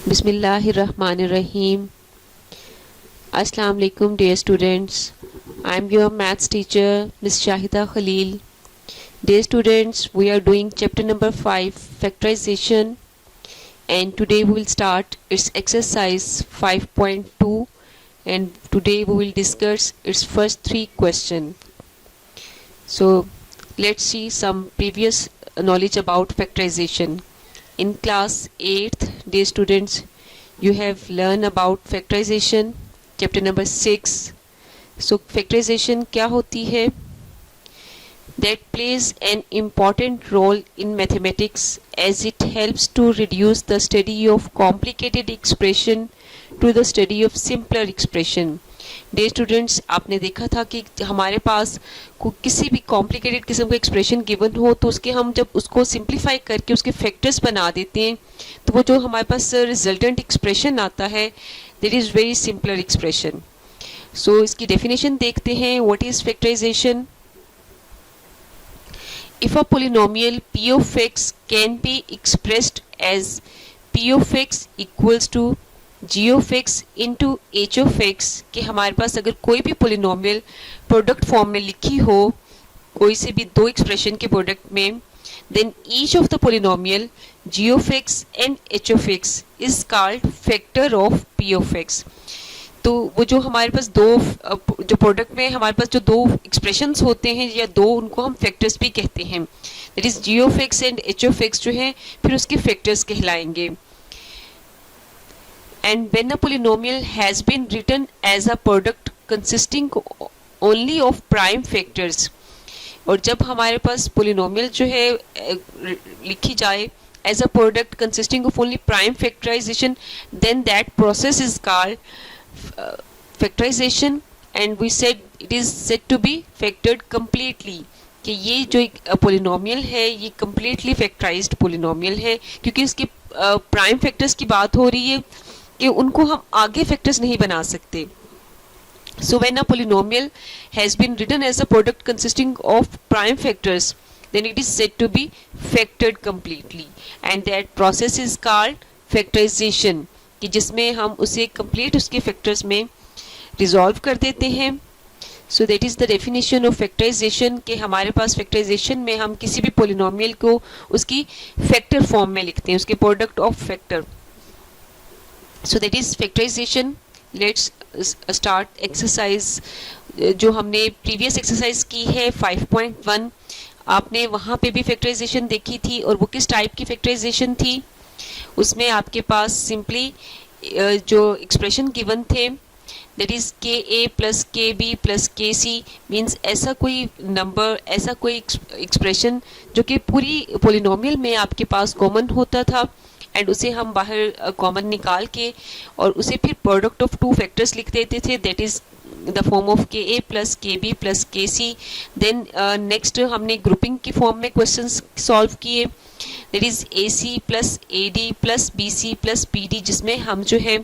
Bismillahirrahmanirrahim. Assalamu alaikum dear students. I am your maths teacher Miss Shahida Khalil. Dear students, we are doing chapter number 5 factorization, and today we will start its exercise 5.2, and today we will discuss its first 3 questions. So let's see some previous knowledge about factorization. In class 8th, dear students, you have learned about factorization, chapter number 6. So factorization क्या होती है? That plays an important role in mathematics as it helps to reduce the study of complicated expression to the study of simpler expression. Day students, आपने देखा था कि हमारे पास किसी भी कॉम्प्लिकेटेड किस्म का एक्सप्रेशन गिवन हो तो उसके हम जब उसको सिंप्लीफाई करके उसके फैक्टर्स बना देते हैं तो वो जो हमारे पास रिजल्टेंट एक्सप्रेशन आता है that is very simpler expression. So इसकी डेफिनेशन देखते हैं. What is factorization? If a polynomial p of x can be expressed as p of x equals to g of x into h of x, कि हमारे पास अगर कोई भी polynomial product form में लिखी हो कोई से भी दो एक्सप्रेशन के प्रोडक्ट में, then each of the polynomial g of x and h of x is called factor of p of x. तो वो जो हमारे पास दो जो प्रोडक्ट में हमारे पास जो दो एक्सप्रेशंस होते हैं या दो, उनको हम फैक्टर्स भी कहते हैं. That is g of x and h of x जो है फिर उसके फैक्टर्स कहलाएंगे. And when a polynomial has been written as a product consisting only of prime factors, और जब हमारे पास पोलिनोमियल जो है लिखी जाए as a product consisting of only prime factorization, then that process is called factorization, and we said it is said to be factored completely, कि ये जो एक पोलिनोमियल है ये completely factorized पोलिनोमियल है क्योंकि उसके प्राइम फैक्टर्स की बात हो रही है कि उनको हम आगे फैक्टर्स नहीं बना सकते. So when a polynomial has been written as a product consisting of prime factors, then it is said to be factored completely, and that process is called factorization, कि जिसमें हम उसे कंप्लीट उसके फैक्टर्स में resolve कर देते हैं. So that is the definition of factorisation, कि हमारे पास फैक्टराइजेशन में हम किसी भी पोलिनोमियल को उसकी फैक्टर फॉर्म में लिखते हैं, उसके product of factor. So that is factorisation. Let's start exercise. जो हमने प्रीवियस एक्सरसाइज की है 5.1, आपने वहाँ पे भी फैक्टराइजेशन देखी थी, और वो किस टाइप की फैक्टराइजेशन थी? उसमें आपके पास सिंपली जो एक्सप्रेशन गिवन थे दैट इज के a plus k b plus k C means ऐसा कोई नंबर, ऐसा कोई एक्सप्रेशन जो कि पूरी पोलिनोमियल में आपके पास कॉमन होता था, एंड उसे हम बाहर कॉमन निकाल के और उसे फिर प्रोडक्ट ऑफ टू फैक्टर्स लिख देते थे, that is the form of k a plus k b plus k c. Then next हमने ग्रुपिंग की फॉर्म में क्वेश्चंस सॉल्व किए, that is a c plus a d plus b c plus p d, जिसमें हम जो है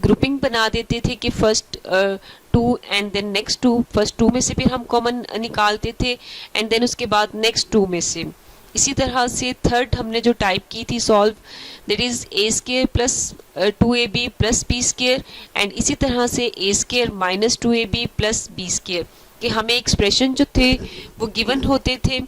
grouping बना देते थे कि first two and then next two, first two में से फिर हम कॉमन निकालते थे एंड देन उसके बाद नेक्स्ट टू में से. इसी तरह से थर्ड हमने जो टाइप की थी solve, that is a square plus two a b plus b square, and इसी तरह से a square minus two a b plus b square, कि हमें एक्सप्रेशन जो थे वो गिवन होते थे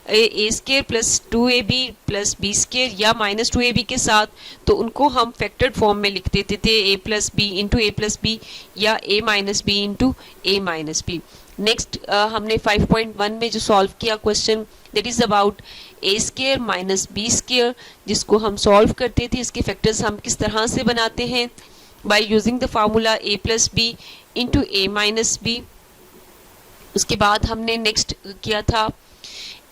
a square plus two a b plus b square या माइनस टू ए बी के साथ, तो उनको हम फैक्टर्ड फॉर्म में लिख देते थे a plus b into a plus b या a minus b into a minus b. Next हमने 5.1 में जो सॉल्व किया question that is about a square minus b square, जिसको हम सॉल्व करते थे इसके फैक्टर्स हम किस तरह से बनाते हैं by using the formula a plus b into a minus b. उसके बाद हमने नेक्स्ट किया था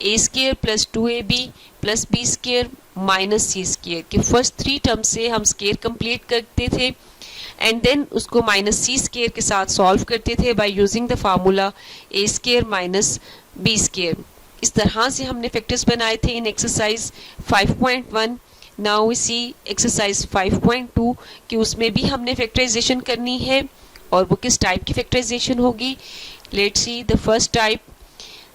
a square plus two a b plus b square minus c square, कि फर्स्ट थ्री टर्म से हम स्केयर कंप्लीट करते थे एंड देन उसको माइनस सी स्केयर के साथ सॉल्व करते थे by using the formula a square minus b square. इस तरह से हमने फैक्टर्स बनाए थे इन exercise 5.1. Now we see exercise 5.2, कि उसमें भी हमने फैक्टराइजेशन करनी है, और वो किस टाइप की फैक्टराइजेशन होगी. Let's see the first type,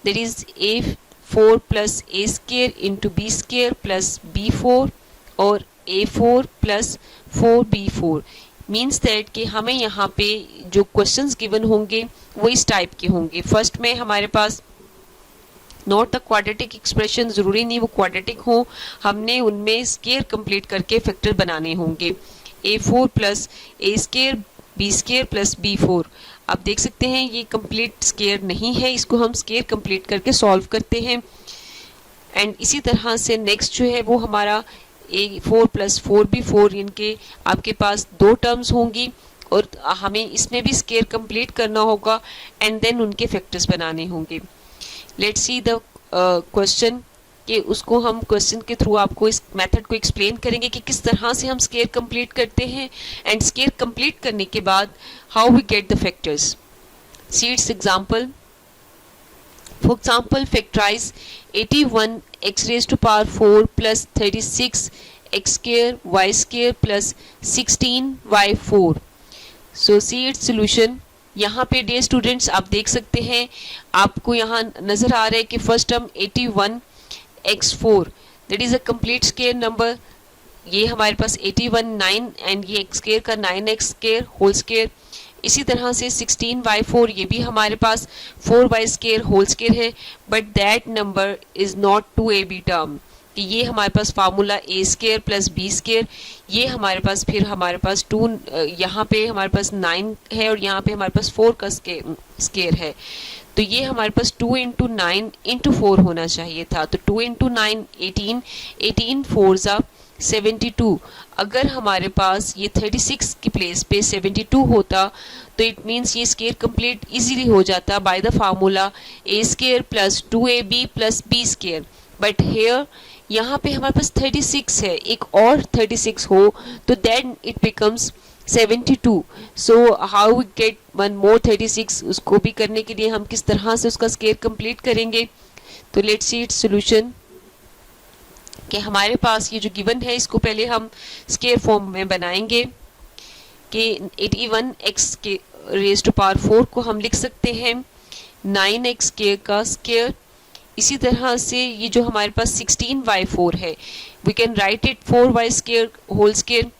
that is a4 plus a square into b square plus b4 और a4 plus 4b4 means that कि हमें यहाँ पे जो क्वेश्चंस गिवन होंगे वो इस टाइप के होंगे। फर्स्ट में हमारे पास नॉट द क्वाड्रेटिक एक्सप्रेशन, जरूरी नहीं वो क्वाड्रेटिक हो, हमने उनमें स्केयर कंप्लीट करके फैक्टर बनाने होंगे। a4 plus a square b square plus b4। आप देख सकते हैं ये कंप्लीट स्केयर नहीं है, इसको हम स्केयर कंप्लीट करके सॉल्व करते हैं। एंड इसी तरह से नेक्स्ट जो है वो हमारा a4 प्लस 4b4, इनके आपके पास दो टर्म्स होंगी और हमें इसमें भी स्केयर कंप्लीट करना होगा एंड देन उनके फैक्टर्स बनाने होंगे। लेट्स सी द क्वेश्चन कि उसको हम क्वेश्चन के थ्रू आपको इस मेथड को एक्सप्लेन करेंगे कि किस तरह से हम स्केयर कंप्लीट करते हैं एंड स्केयर कंप्लीट करने के बाद how we get the factors. See its example. For example factorize 81 x raised to power 4 plus 36 x square y square plus 16 y4। So see its solution. यहाँ पे dear students आप देख सकते हैं, आपको यहाँ नजर आ रहा है कि first term 81 x4 that is a complete square number, ये हमारे पास 81 9 एंड ये x स्केयर का 9x स्केयर होल स्केयर। इसी तरह से 16y4 ये भी हमारे पास 4y स्केयर होल स्केयर है, but that number is not 2ab term, कि ये हमारे पास formula a square plus b square, ये हमारे पास फिर हमारे पास 2 यहाँ पे हमारे पास 9 है और यहाँ पे हमारे पास 4 का स्केयर है, तो ये हमारे पास 2 इंटू 9 इंटू 4 होना चाहिए था। तो 2 इंटू 9 18, 18 4 ज़ा 72। अगर हमारे पास ये 36 की प्लेस पे 72 होता तो इट मीन्स ये स्केयर कंप्लीट इजीली हो जाता by the formula a square plus 2ab plus b square. But here यहाँ पे हमारे पास 36 है, एक और 36 हो तो then it becomes 72। So how we get one more 36, उसको भी करने के लिए हम किस तरह से उसका स्केयर कंप्लीट करेंगे। तो लेट्स सी इट्स सॉल्यूशन कि हमारे पास ये जो गिवन है इसको पहले हम स्केयर फॉर्म में बनाएंगे कि 81 x के रेज टू पावर 4 को हम लिख सकते हैं 9x स्केयर का स्केयर। इसी तरह से ये जो हमारे पास 16y4 है we can write it 4y square whole square,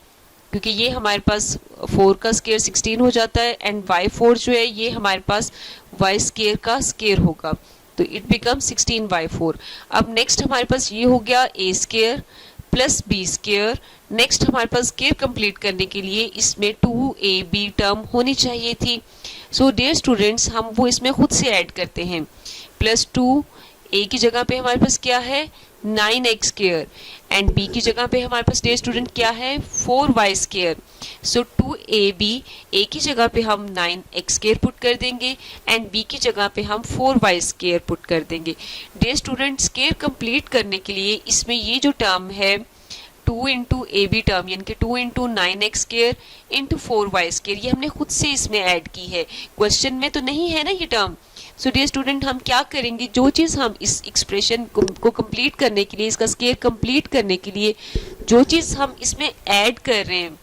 क्योंकि ये हमारे पास 4 का स्केयर 16 हो जाता है एंड y4 जो है ये हमारे पास y स्केयर का स्केयर होगा, तो इट बिकम 16y4। अब नेक्स्ट हमारे पास ये हो गया a square plus b square. Next हमारे पास स्केयर कंप्लीट करने के लिए इसमें 2ab टर्म होनी चाहिए थी। सो डियर स्टूडेंट्स हम वो इसमें खुद से ऐड करते हैं, प्लस 2 a की जगह पे हमारे पास क्या है 9x स्केयर एंड b की जगह पे हमारे पास डियर स्टूडेंट क्या है 4y square. So 2ab a की जगह पे हम 9x स्केयर पुट कर देंगे एंड b की जगह पे हम 4y स्केयर पुट कर देंगे। डियर स्टूडेंट स्केयर कंप्लीट करने के लिए इसमें ये जो टर्म है 2 इंटू ए बी टर्म यानी कि 2 into 9x square into 4y square, ये हमने खुद से इसमें ऐड की है, क्वेश्चन में तो नहीं है ना ये टर्म। सो डियर स्टूडेंट हम क्या करेंगे, जो चीज़ हम इस एक्सप्रेशन को कंप्लीट करने के लिए, इसका स्केयर कंप्लीट करने के लिए जो चीज़ हम इसमें ऐड कर रहे हैं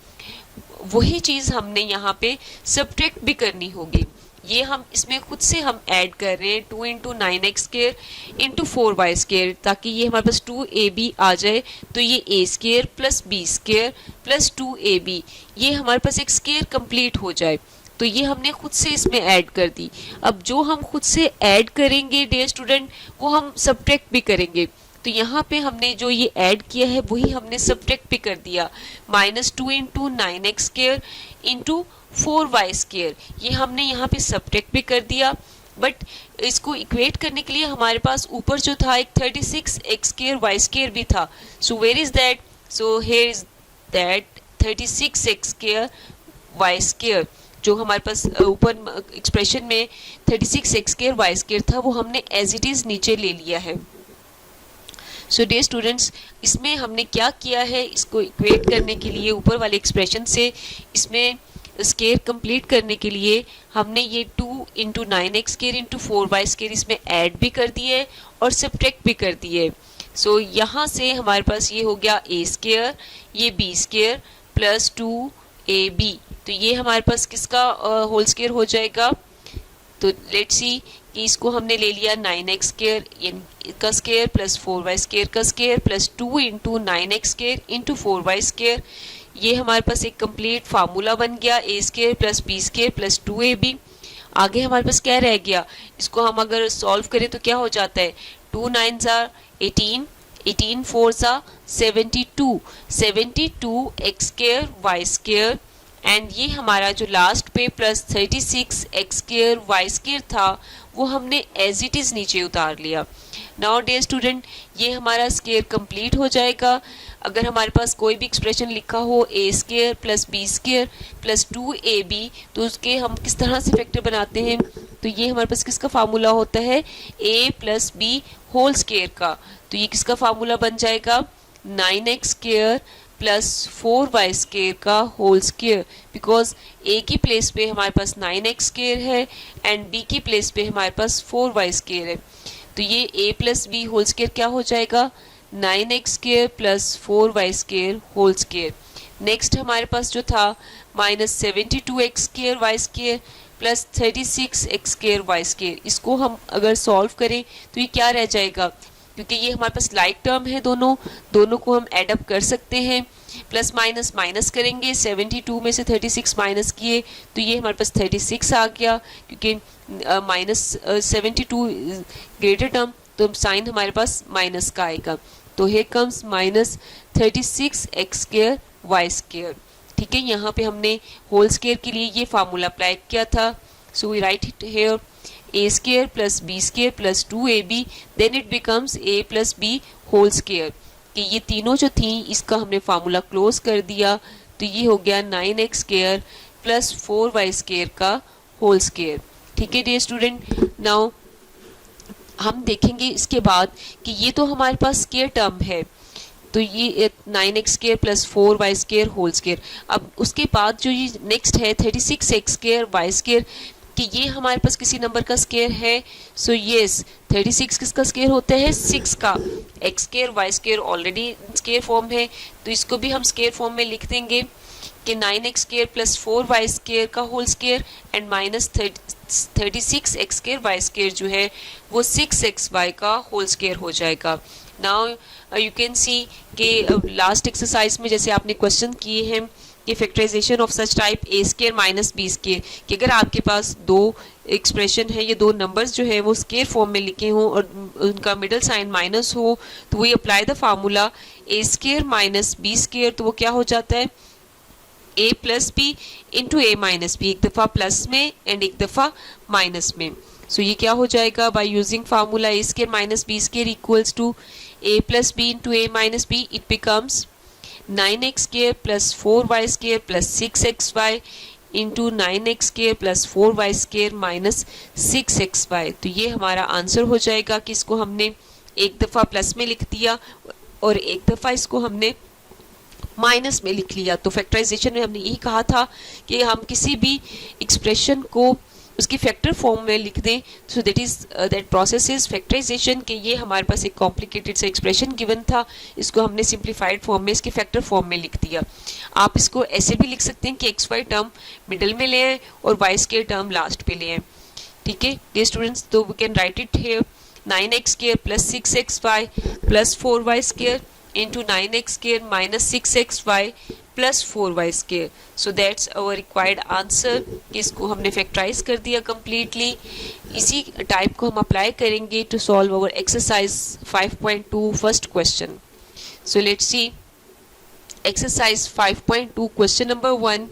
वही चीज़ हमने यहाँ पे सब्ट्रैक्ट भी करनी होगी। ये हम इसमें खुद से हम ऐड कर रहे हैं 2 into 9x square into 4y square, ताकि ये हमारे पास 2ab आ जाए तो ये a square plus b square plus 2ab ये हमारे पास एक स्केयर कंप्लीट हो जाए। तो ये हमने खुद से इसमें ऐड कर दी। अब जो हम खुद से ऐड करेंगे डियर स्टूडेंट वो हम सब्ट्रैक्ट भी करेंगे, तो यहाँ पे हमने जो ये ऐड किया है वही हमने सब्ट्रैक्ट भी कर दिया, -2 into 9x square into 4y square, ये हमने यहाँ पे सब्ट्रैक्ट भी कर दिया। बट इसको इक्वेट करने के लिए हमारे पास ऊपर जो था एक 36x स्केयर y स्केयर भी था। So where is that, so here is that 36x square y square, जो हमारे पास ऊपर एक्सप्रेशन में 36x स्केयर y स्केयर था वो हमने एज इट इज नीचे ले लिया है। सो डियर स्टूडेंट्स इसमें हमने क्या किया है, इसको इक्वेट करने के लिए ऊपर वाले एक्सप्रेशन से इसमें स्केयर कंप्लीट करने के लिए हमने ये 2 into 9x square into 4y square इसमें ऐड भी कर दिए और सब्ट्रैक्ट भी कर दिए। सो यहाँ से हमारे पास ये हो गया a स्केयर, ये b स्केयर प्लस 2ab, तो ये हमारे पास किसका होल स्केयर हो जाएगा। तो लेट्स सी कि इसको हमने ले लिया 9x स्केयर का स्केयर प्लस 4y स्केयर का square plus 2 into 9x square into 4y square, ये हमारे पास एक कंप्लीट फार्मूला बन गया a square plus b square plus 2ab। आगे हमारे पास क्या रह गया, इसको हम अगर सॉल्व करें तो क्या हो जाता है, 2 9 जार 18, 18 4 जार 72, 72 x square y square, and ये हमारा जो लास्ट पे plus 36 x square y square था वो हमने एज इट इज़ नीचे उतार लिया। नाउ डियर स्टूडेंट, ये हमारा स्केयर कंप्लीट हो जाएगा। अगर हमारे पास कोई भी एक्सप्रेशन लिखा हो a square plus b square plus 2ab, तो उसके हम किस तरह से फैक्टर बनाते हैं, तो ये हमारे पास किसका फार्मूला होता है, a plus b whole square का। तो ये किसका फार्मूला बन जाएगा, 9x square plus 4y square का होल स्केयर, बिकॉज a की प्लेस पे हमारे पास 9x स्केयर है एंड b की प्लेस पे हमारे पास 4y स्केयर है। तो ये a plus b whole square क्या हो जाएगा, 9x square plus 4y square whole square. Next हमारे पास जो था minus 72x square y square plus 36x square y square, इसको हम अगर सॉल्व करें तो ये क्या रह जाएगा, क्योंकि ये हमारे पास लाइक टर्म है, दोनों को हम एड अप कर सकते हैं। प्लस माइनस माइनस करेंगे, 72 में से 36 माइनस किए तो ये हमारे पास 36 आ गया, क्योंकि माइनस 72 ग्रेटर टर्म, तो साइन हमारे पास माइनस का आएगा। तो here comes minus 36 x square y square. ठीक है, यहाँ पे हमने होल स्केयर के लिए ये फार्मूला अप्लाई किया था। So we write it here a square plus b square plus 2ab, then it becomes a plus b whole square. कि ये तीनों जो थी इसका हमने फार्मूला क्लोज कर दिया, तो ये हो गया 9x square plus 4y square का होल स्केयर। ठीक है डियर स्टूडेंट, नाउ हम देखेंगे इसके बाद कि ये तो हमारे पास स्केयर टर्म है, तो ये 9x square plus 4y square whole square. अब उसके बाद जो ये नेक्स्ट है 36x स्केयर वाई स्केयर, कि ये हमारे पास किसी नंबर का स्केयर है। सो यस, 36 किसका स्केयर होता है, 6 का। x square y square already square form है, तो इसको भी हम स्केयर फॉर्म में लिख देंगे कि 9x square plus 4y square का whole square and minus 36 x square y square जो है वो 6xy का होल स्केयर हो जाएगा। नाउ यू कैन सी कि लास्ट एक्सरसाइज में जैसे आपने क्वेश्चन किए हैं कि factorization of such type a square minus b square, कि अगर आपके पास दो एक्सप्रेशन है, ये दो नंबर्स जो है वो स्केयर फॉर्म में लिखे हों और उनका मिडल साइन माइनस हो, तो वही apply the formula a square minus b square, तो वो क्या हो जाता है a plus b into a minus b, एक दफ़ा प्लस में एंड एक दफ़ा माइनस में। सो ये क्या हो जाएगा, by using formula a square minus b square equals to a plus b into a minus b, it becomes 9x square plus 4y square plus 6xy into 9x square plus 4y square minus 6xy। तो ये हमारा answer हो जाएगा कि इसको हमने एक दफ़ा प्लस में लिख दिया और एक दफ़ा इसको हमने माइनस में लिख लिया। तो फैक्टराइजेशन में हमने यही कहा था कि हम किसी भी एक्सप्रेशन को उसकी फैक्टर फॉर्म में लिख दें, so that process is factorization. कि ये हमारे पास एक कॉम्प्लिकेटेड सा एक्सप्रेशन गिवन था, इसको हमने सिंप्लीफाइड फॉर्म में इसके फैक्टर फॉर्म में लिख दिया। आप इसको ऐसे भी लिख सकते हैं कि एक्स वाई टर्म मिडल में ले आए और वाई स्केयर टर्म लास्ट पे ले आए। ठीक है डियर स्टूडेंट्स, तो we can write it here 9x square plus 6xy plus 4y square into 9x square minus 6xy plus 4y square. So that's our required answer। इसको हमने factorise कर दिया completely। इसी टाइप को हम अप्लाई करेंगे to solve our exercise 5.2 first question। So let's see exercise 5.2 question number 1।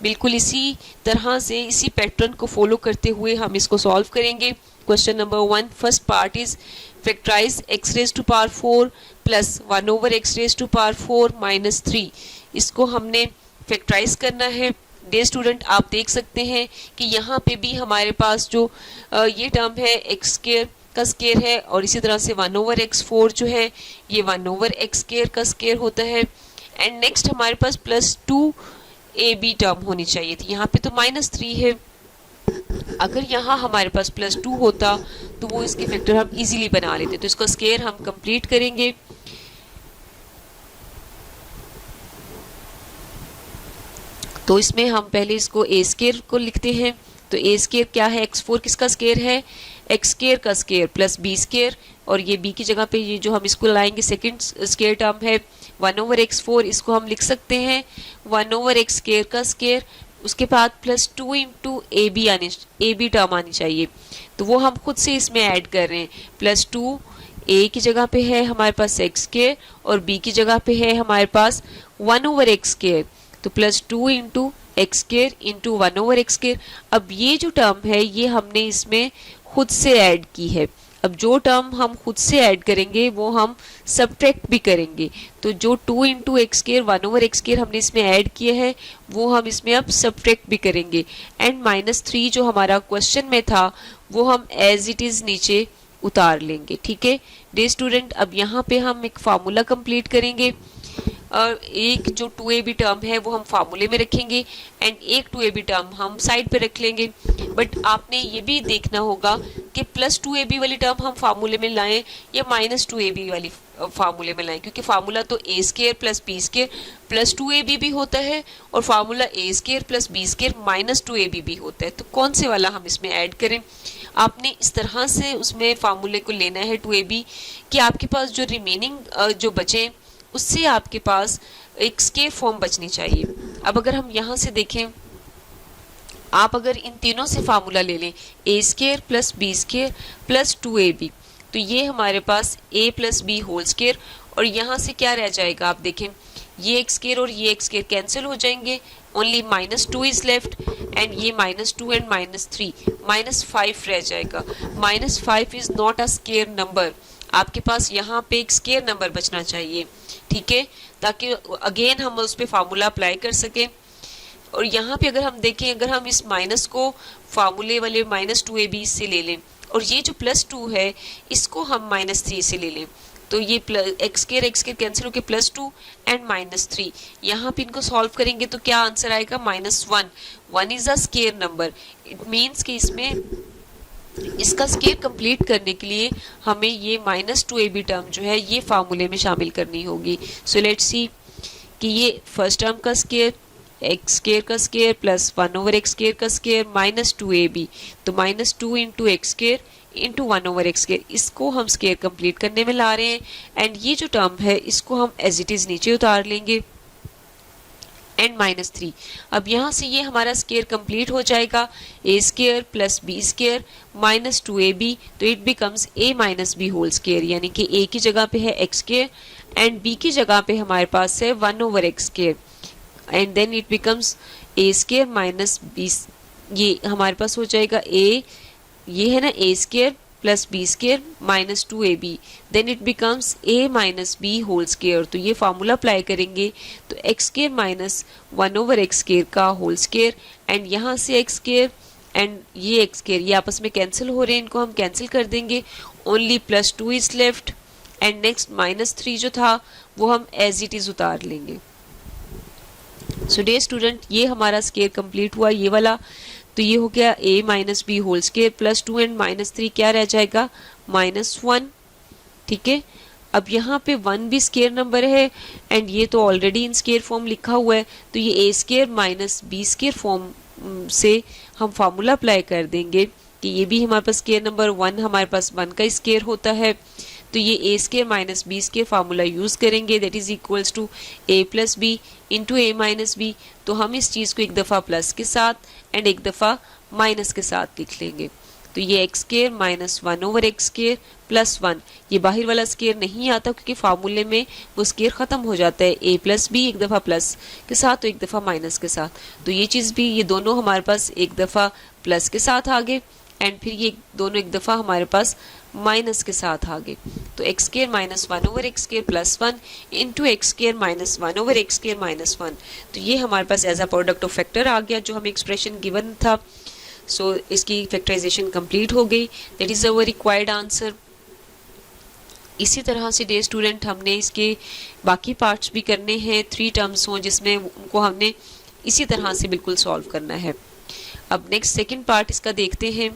बिल्कुल इसी तरह से इसी पैटर्न को फॉलो करते हुए हम इसको सॉल्व करेंगे। Question number 1, first part is factorize x raise to power 4 plus 1 over x raise to power 4 minus 3। इसको हमने फैक्टराइज करना है। डियर स्टूडेंट, आप देख सकते हैं कि यहाँ पे भी हमारे पास जो ये टर्म है x स्केयर का स्केयर है और इसी तरह से 1 ओवर x4 जो है ये 1 ओवर x स्केयर का स्केयर होता है। एंड नेक्स्ट हमारे पास प्लस 2ab टर्म होनी चाहिए थी, यहाँ पे तो माइनस 3 है। अगर यहाँ हमारे पास प्लस 2 होता तो वो इसके फैक्टर हम इजीली बना लेते। तो इसका स्केयर हम कंप्लीट करेंगे। तो इसमें हम पहले इसको a स्केयर को लिखते हैं। तो a स्केयर क्या है, x4 किसका स्केयर है, एक्स स्केयर का स्केयर प्लस बी स्केयर, और ये बी की जगह पे ये जो हम इसको लाएंगे सेकंड स्केयर टर्म है 1/x4, इसको हम लिख सकते हैं 1/x स्केयर का स्केयर, उसके बाद plus 2 into a b term आनी चाहिए, तो वो हम खुद से इसमें ऐड कर रहे हैं। प्लस 2 ए की जगह पे है हमारे पास एक्स स्केयर और बी की जगह पे है हमारे पास 1/x स्केयर, तो plus 2 into x square into 1/x square. अब ये जो टर्म है ये हमने इसमें खुद से ऐड की है। अब जो टर्म हम खुद से ऐड करेंगे वो हम सब्ट्रैक्ट भी करेंगे, तो जो 2 into x square 1/x square हमने इसमें ऐड किया है वो हम इसमें अब सब्ट्रैक्ट भी करेंगे। एंड -3 जो हमारा क्वेश्चन में था वो हम एज इट इज नीचे उतार लेंगे। ठीक है डे स्टूडेंट, अब यहाँ पे हम एक फार्मूला कंप्लीट करेंगे और एक जो 2ab टर्म है वो हम फार्मूले में रखेंगे एंड एक 2ab टर्म हम साइड पे रख लेंगे। बट आपने ये भी देखना होगा कि प्लस 2ab वाली टर्म हम फार्मूले में लाएं या माइनस 2ab वाली फार्मूले में लाएं, क्योंकि फार्मूला तो a square plus b square plus 2ab भी होता है और formula a square plus b square minus 2ab भी होता है, तो कौन से वाला हम इसमें ऐड करें। आपने इस तरह से उसमें फार्मूले को लेना है 2ab कि आपके पास जो रिमेनिंग जो बचे उससे आपके पास एक स्केयर फॉर्म बचनी चाहिए। अब अगर हम यहाँ से देखें, आप अगर इन तीनों से फार्मूला ले लें a square plus b square plus 2ab, तो ये हमारे पास a plus b whole square, और यहाँ से क्या रह जाएगा आप देखें ये एक्स स्केयर और ये एक्स स्केयर कैंसिल हो जाएंगे, ओनली -2 इज लेफ्ट एंड ये -2 एंड -3 -5 रह जाएगा। -5 is not a square number, आपके पास यहाँ पे एक स्केयर नंबर बचना चाहिए। ठीक है, ताकि अगेन हम उस पर फार्मूला अप्लाई कर सकें। और यहाँ पे अगर हम देखें, अगर हम इस माइनस को फार्मूले वाले -2ab से ले लें और ये जो +2 है इसको हम -3 से ले लें, तो ये एक्स स्केयर कैंसिल होकर +2 एंड -3, यहाँ पे इनको सॉल्व करेंगे तो क्या आंसर आएगा -1। 1 is a square number, it means कि इसमें इसका स्केयर कंप्लीट करने के लिए हमें ये -2ab टर्म जो है ये फार्मूले में शामिल करनी होगी। सो लेट्स सी कि ये फर्स्ट टर्म का स्केयर एक्स स्केयर का स्केयर प्लस 1/x स्केयर का स्केयर -2ab, तो -2 into x square into 1/x square, इसको हम स्केयर कंप्लीट करने में ला रहे हैं एंड ये जो टर्म है इसको हम एज इट इज नीचे उतार लेंगे एंड -3। अब यहाँ से ये हमारा स्केयर कंप्लीट हो जाएगा a square plus b square -2ab, तो it becomes a minus b whole square, यानी कि a की जगह पे है x स्केयर एंड b की जगह पे हमारे पास है 1/x square and then it becomes a square minus b, ये हमारे पास हो जाएगा a, ये है ना a square plus b square -2ab, then it becomes a minus b whole square, तो ये फार्मूला अप्लाई करेंगे तो एक्स स्केयर माइनस 1/x स्केयर का होल स्केयर एंड यहाँ से एक्स स्केयर एंड ये एक्स स्केयर ये आपस में कैंसिल हो रहे हैं, इनको हम कैंसिल कर देंगे, only +2 is left and next -3 जो था वो हम एज इट इज उतार लेंगे। सो डे स्टूडेंट, ये हमारा स्केयर कंप्लीट हुआ ये वाला, तो ये हो गया a minus b whole square +2 and -3 क्या रह जाएगा -1। ठीक है, अब यहाँ पे 1 भी स्केयर नंबर है एंड ये तो ऑलरेडी इन स्केयर फॉर्म लिखा हुआ है, तो ये a square minus b square form से हम फार्मूला अप्लाई कर देंगे कि ये भी हमारे पास स्केयर नंबर 1 हमारे पास 1 का स्केयर होता है, तो ये a square minus b square formula use करेंगे, that is equals to a plus b into a minus b. तो हम इस चीज़ को एक दफ़ा प्लस के साथ एंड एक दफ़ा माइनस के साथ लिख लेंगे, तो ये x square minus 1/x square plus 1, ये बाहर वाला स्केयर नहीं आता क्योंकि फार्मूले में वो स्केयर ख़त्म हो जाता है, a प्लस बी एक दफ़ा प्लस के साथ तो एक दफ़ा माइनस के साथ, तो ये चीज़ भी ये दोनों हमारे पास एक दफ़ा प्लस के साथ आ गए एंड फिर ये दोनों एक दफ़ा हमारे पास माइनस के साथ आ गए, तो x square minus 1/x square plus 1 into x square minus 1/x square minus 1, तो ये हमारे पास as a product of factor आ गया जो हमें एक्सप्रेशन गिवन था। सो इसकी फैक्टराइजेशन कंप्लीट हो गई, that is our required answer. इसी तरह से डे स्टूडेंट हमने इसके बाकी पार्ट्स भी करने हैं, 3 टर्म्स हों जिसमें उनको हमने इसी तरह से बिल्कुल सॉल्व करना है। अब नेक्स्ट सेकंड पार्ट इसका देखते हैं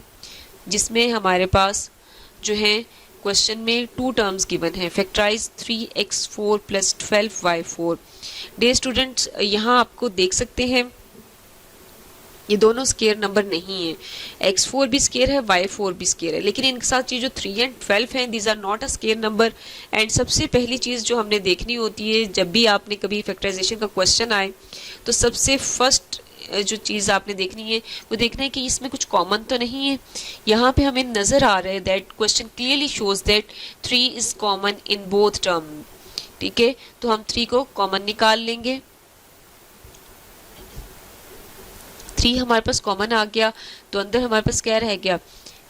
जिसमें हमारे पास जो है क्वेश्चन में 2 टर्म्स गिवन है, factorize 3x4 plus 12y4। Dear students यहाँ आपको देख सकते हैं ये दोनों स्केयर नंबर नहीं है। x4 भी स्केयर है, y4 भी स्केयर है, लेकिन इनके साथ ये जो 3 एंड 12 हैं, these are not a square number. And सबसे पहली चीज़ जो हमने देखनी होती है जब भी आपने कभी फैक्टराइजेशन का क्वेश्चन आए, तो सबसे फर्स्ट जो चीज़ आपने देखनी है वो देखना है कि इसमें कुछ कॉमन तो नहीं है। यहाँ पे हमें नज़र आ रहा है that question clearly shows that 3 is common in both term. ठीक है, तो हम 3 को कॉमन निकाल लेंगे। 3 हमारे पास कॉमन आ गया, तो अंदर हमारे पास क्या रह गया,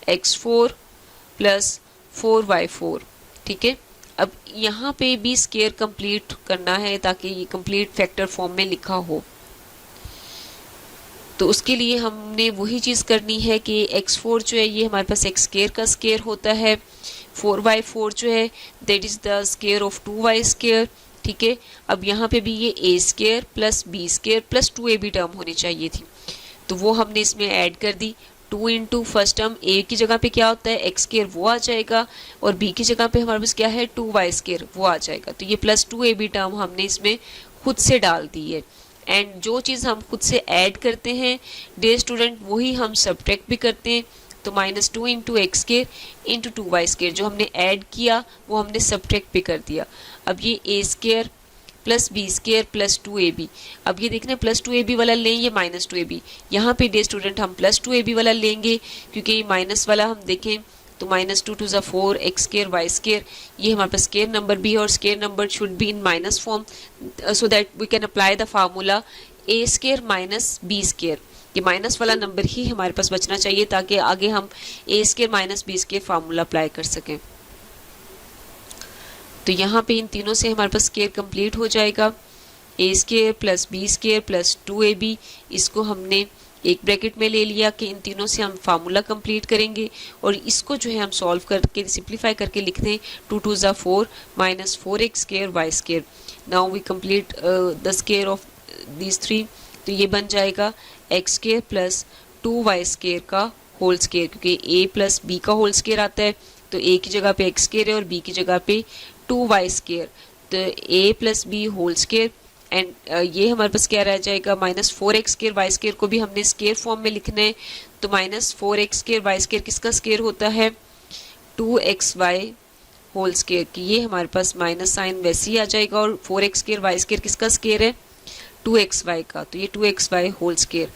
x4 प्लस 4y4। ठीक है, अब यहाँ पे भी स्केयर कंप्लीट करना है ताकि ये कंप्लीट फैक्टर फॉर्म में लिखा हो। तो उसके लिए हमने वही चीज़ करनी है कि x4 जो है ये हमारे पास x स्केयर का स्केयर होता है, 4y4 जो है that is the square of 2y square. ठीक है, अब यहाँ पे भी ये a square plus b square plus 2ab term होनी चाहिए थी, तो वो हमने इसमें ऐड कर दी। 2 इंटू फर्स्ट टर्म a की जगह पे क्या होता है x स्केयर, वो आ जाएगा, और b की जगह पे हमारे पास क्या है 2y स्केयर, वो आ जाएगा। तो ये प्लस 2ab टर्म हमने इसमें खुद से डाल दी है। एंड जो चीज़ हम खुद से ऐड करते हैं डियर स्टूडेंट, वही हम सब्ट्रैक्ट भी करते हैं। तो -2 into x square into 2y square जो हमने ऐड किया वो हमने सब्ट्रैक्ट भी कर दिया। अब ये a square plus b square plus 2ab, अब ये देखना प्लस 2ab वाला लें ये -2ab, यहाँ पे डियर स्टूडेंट हम प्लस 2ab वाला लेंगे, क्योंकि ये माइनस वाला हम देखें तो -2 टू ज़ा 4 एक्स स्केयर वाई स्केयर, ये हमारे पास स्केयर नंबर भी है और square number should be in minus form, so that we can apply the formula a square minus b square. ये माइनस वाला नंबर ही हमारे पास बचना चाहिए ताकि आगे हम a square minus b square formula apply कर सकें। तो यहाँ पे इन तीनों से हमारे पास स्केयर कंप्लीट हो जाएगा, a square plus b square plus 2ab, इसको हमने एक ब्रैकेट में ले लिया कि इन तीनों से हम फार्मूला कंप्लीट करेंगे, और इसको जो है हम सॉल्व करके सिंप्लीफाई करके लिखते हैं 2 टू ज़ा 4 minus 4x square y square. Now we complete the square of these 3, तो ये बन जाएगा x square plus 2y square का होल स्केयर, क्योंकि a प्लस b का होल स्केयर आता है, तो a की जगह पे x स्केयर है और b की जगह पे 2y स्केयर, तो a plus b whole square. And ये हमारे पास क्या रह जाएगा -4x स्केयर वाई स्केयर को भी हमने स्केयर फॉर्म में लिखना है, तो -4x स्केयर वाई स्केयर किसका स्केयर होता है 2xy होल स्केयर की, ये हमारे पास माइनस साइन वैसे ही आ जाएगा, और 4x स्केयर वाई स्केयर किसका स्केयर है 2xy का, तो ये 2xy होल स्केयर।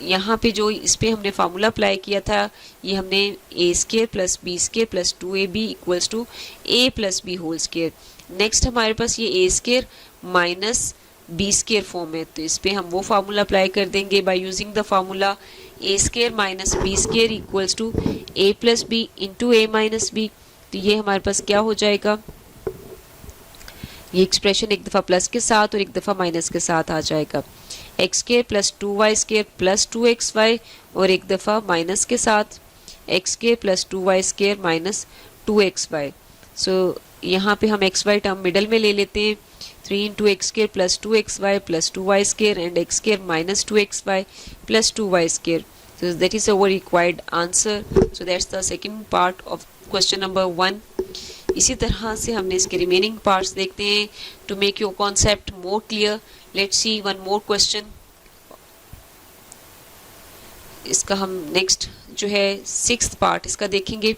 यहाँ पे जो इस पे हमने फार्मूला अप्लाई किया था, ये हमने a square plus b square plus 2ab equals to a plus b whole square. Next हमारे पास ये a square minus b square form है, तो इस पे हम वो फार्मूला अप्लाई कर देंगे by using the formula a square minus b square equals to a plus b into a minus b. तो ये हमारे पास क्या हो जाएगा, ये एक्सप्रेशन एक दफ़ा प्लस के साथ और एक दफ़ा माइनस के साथ आ जाएगा, x square plus 2y square plus 2xy, और एक दफ़ा माइनस के साथ x square plus 2y square minus 2xy। सो यहाँ पे हम xy टर्म मिडल में ले लेते हैं, 3 into x square plus 2xy plus 2y square and x square minus 2xy plus 2y square. So that is our required answer. So that's the second part of question number 1. इसी तरह से हमने इसके remaining parts देखते हैं to make your concept more clear. Let's see one more question. इसका हम next जो है 6th पार्ट इसका देखेंगे।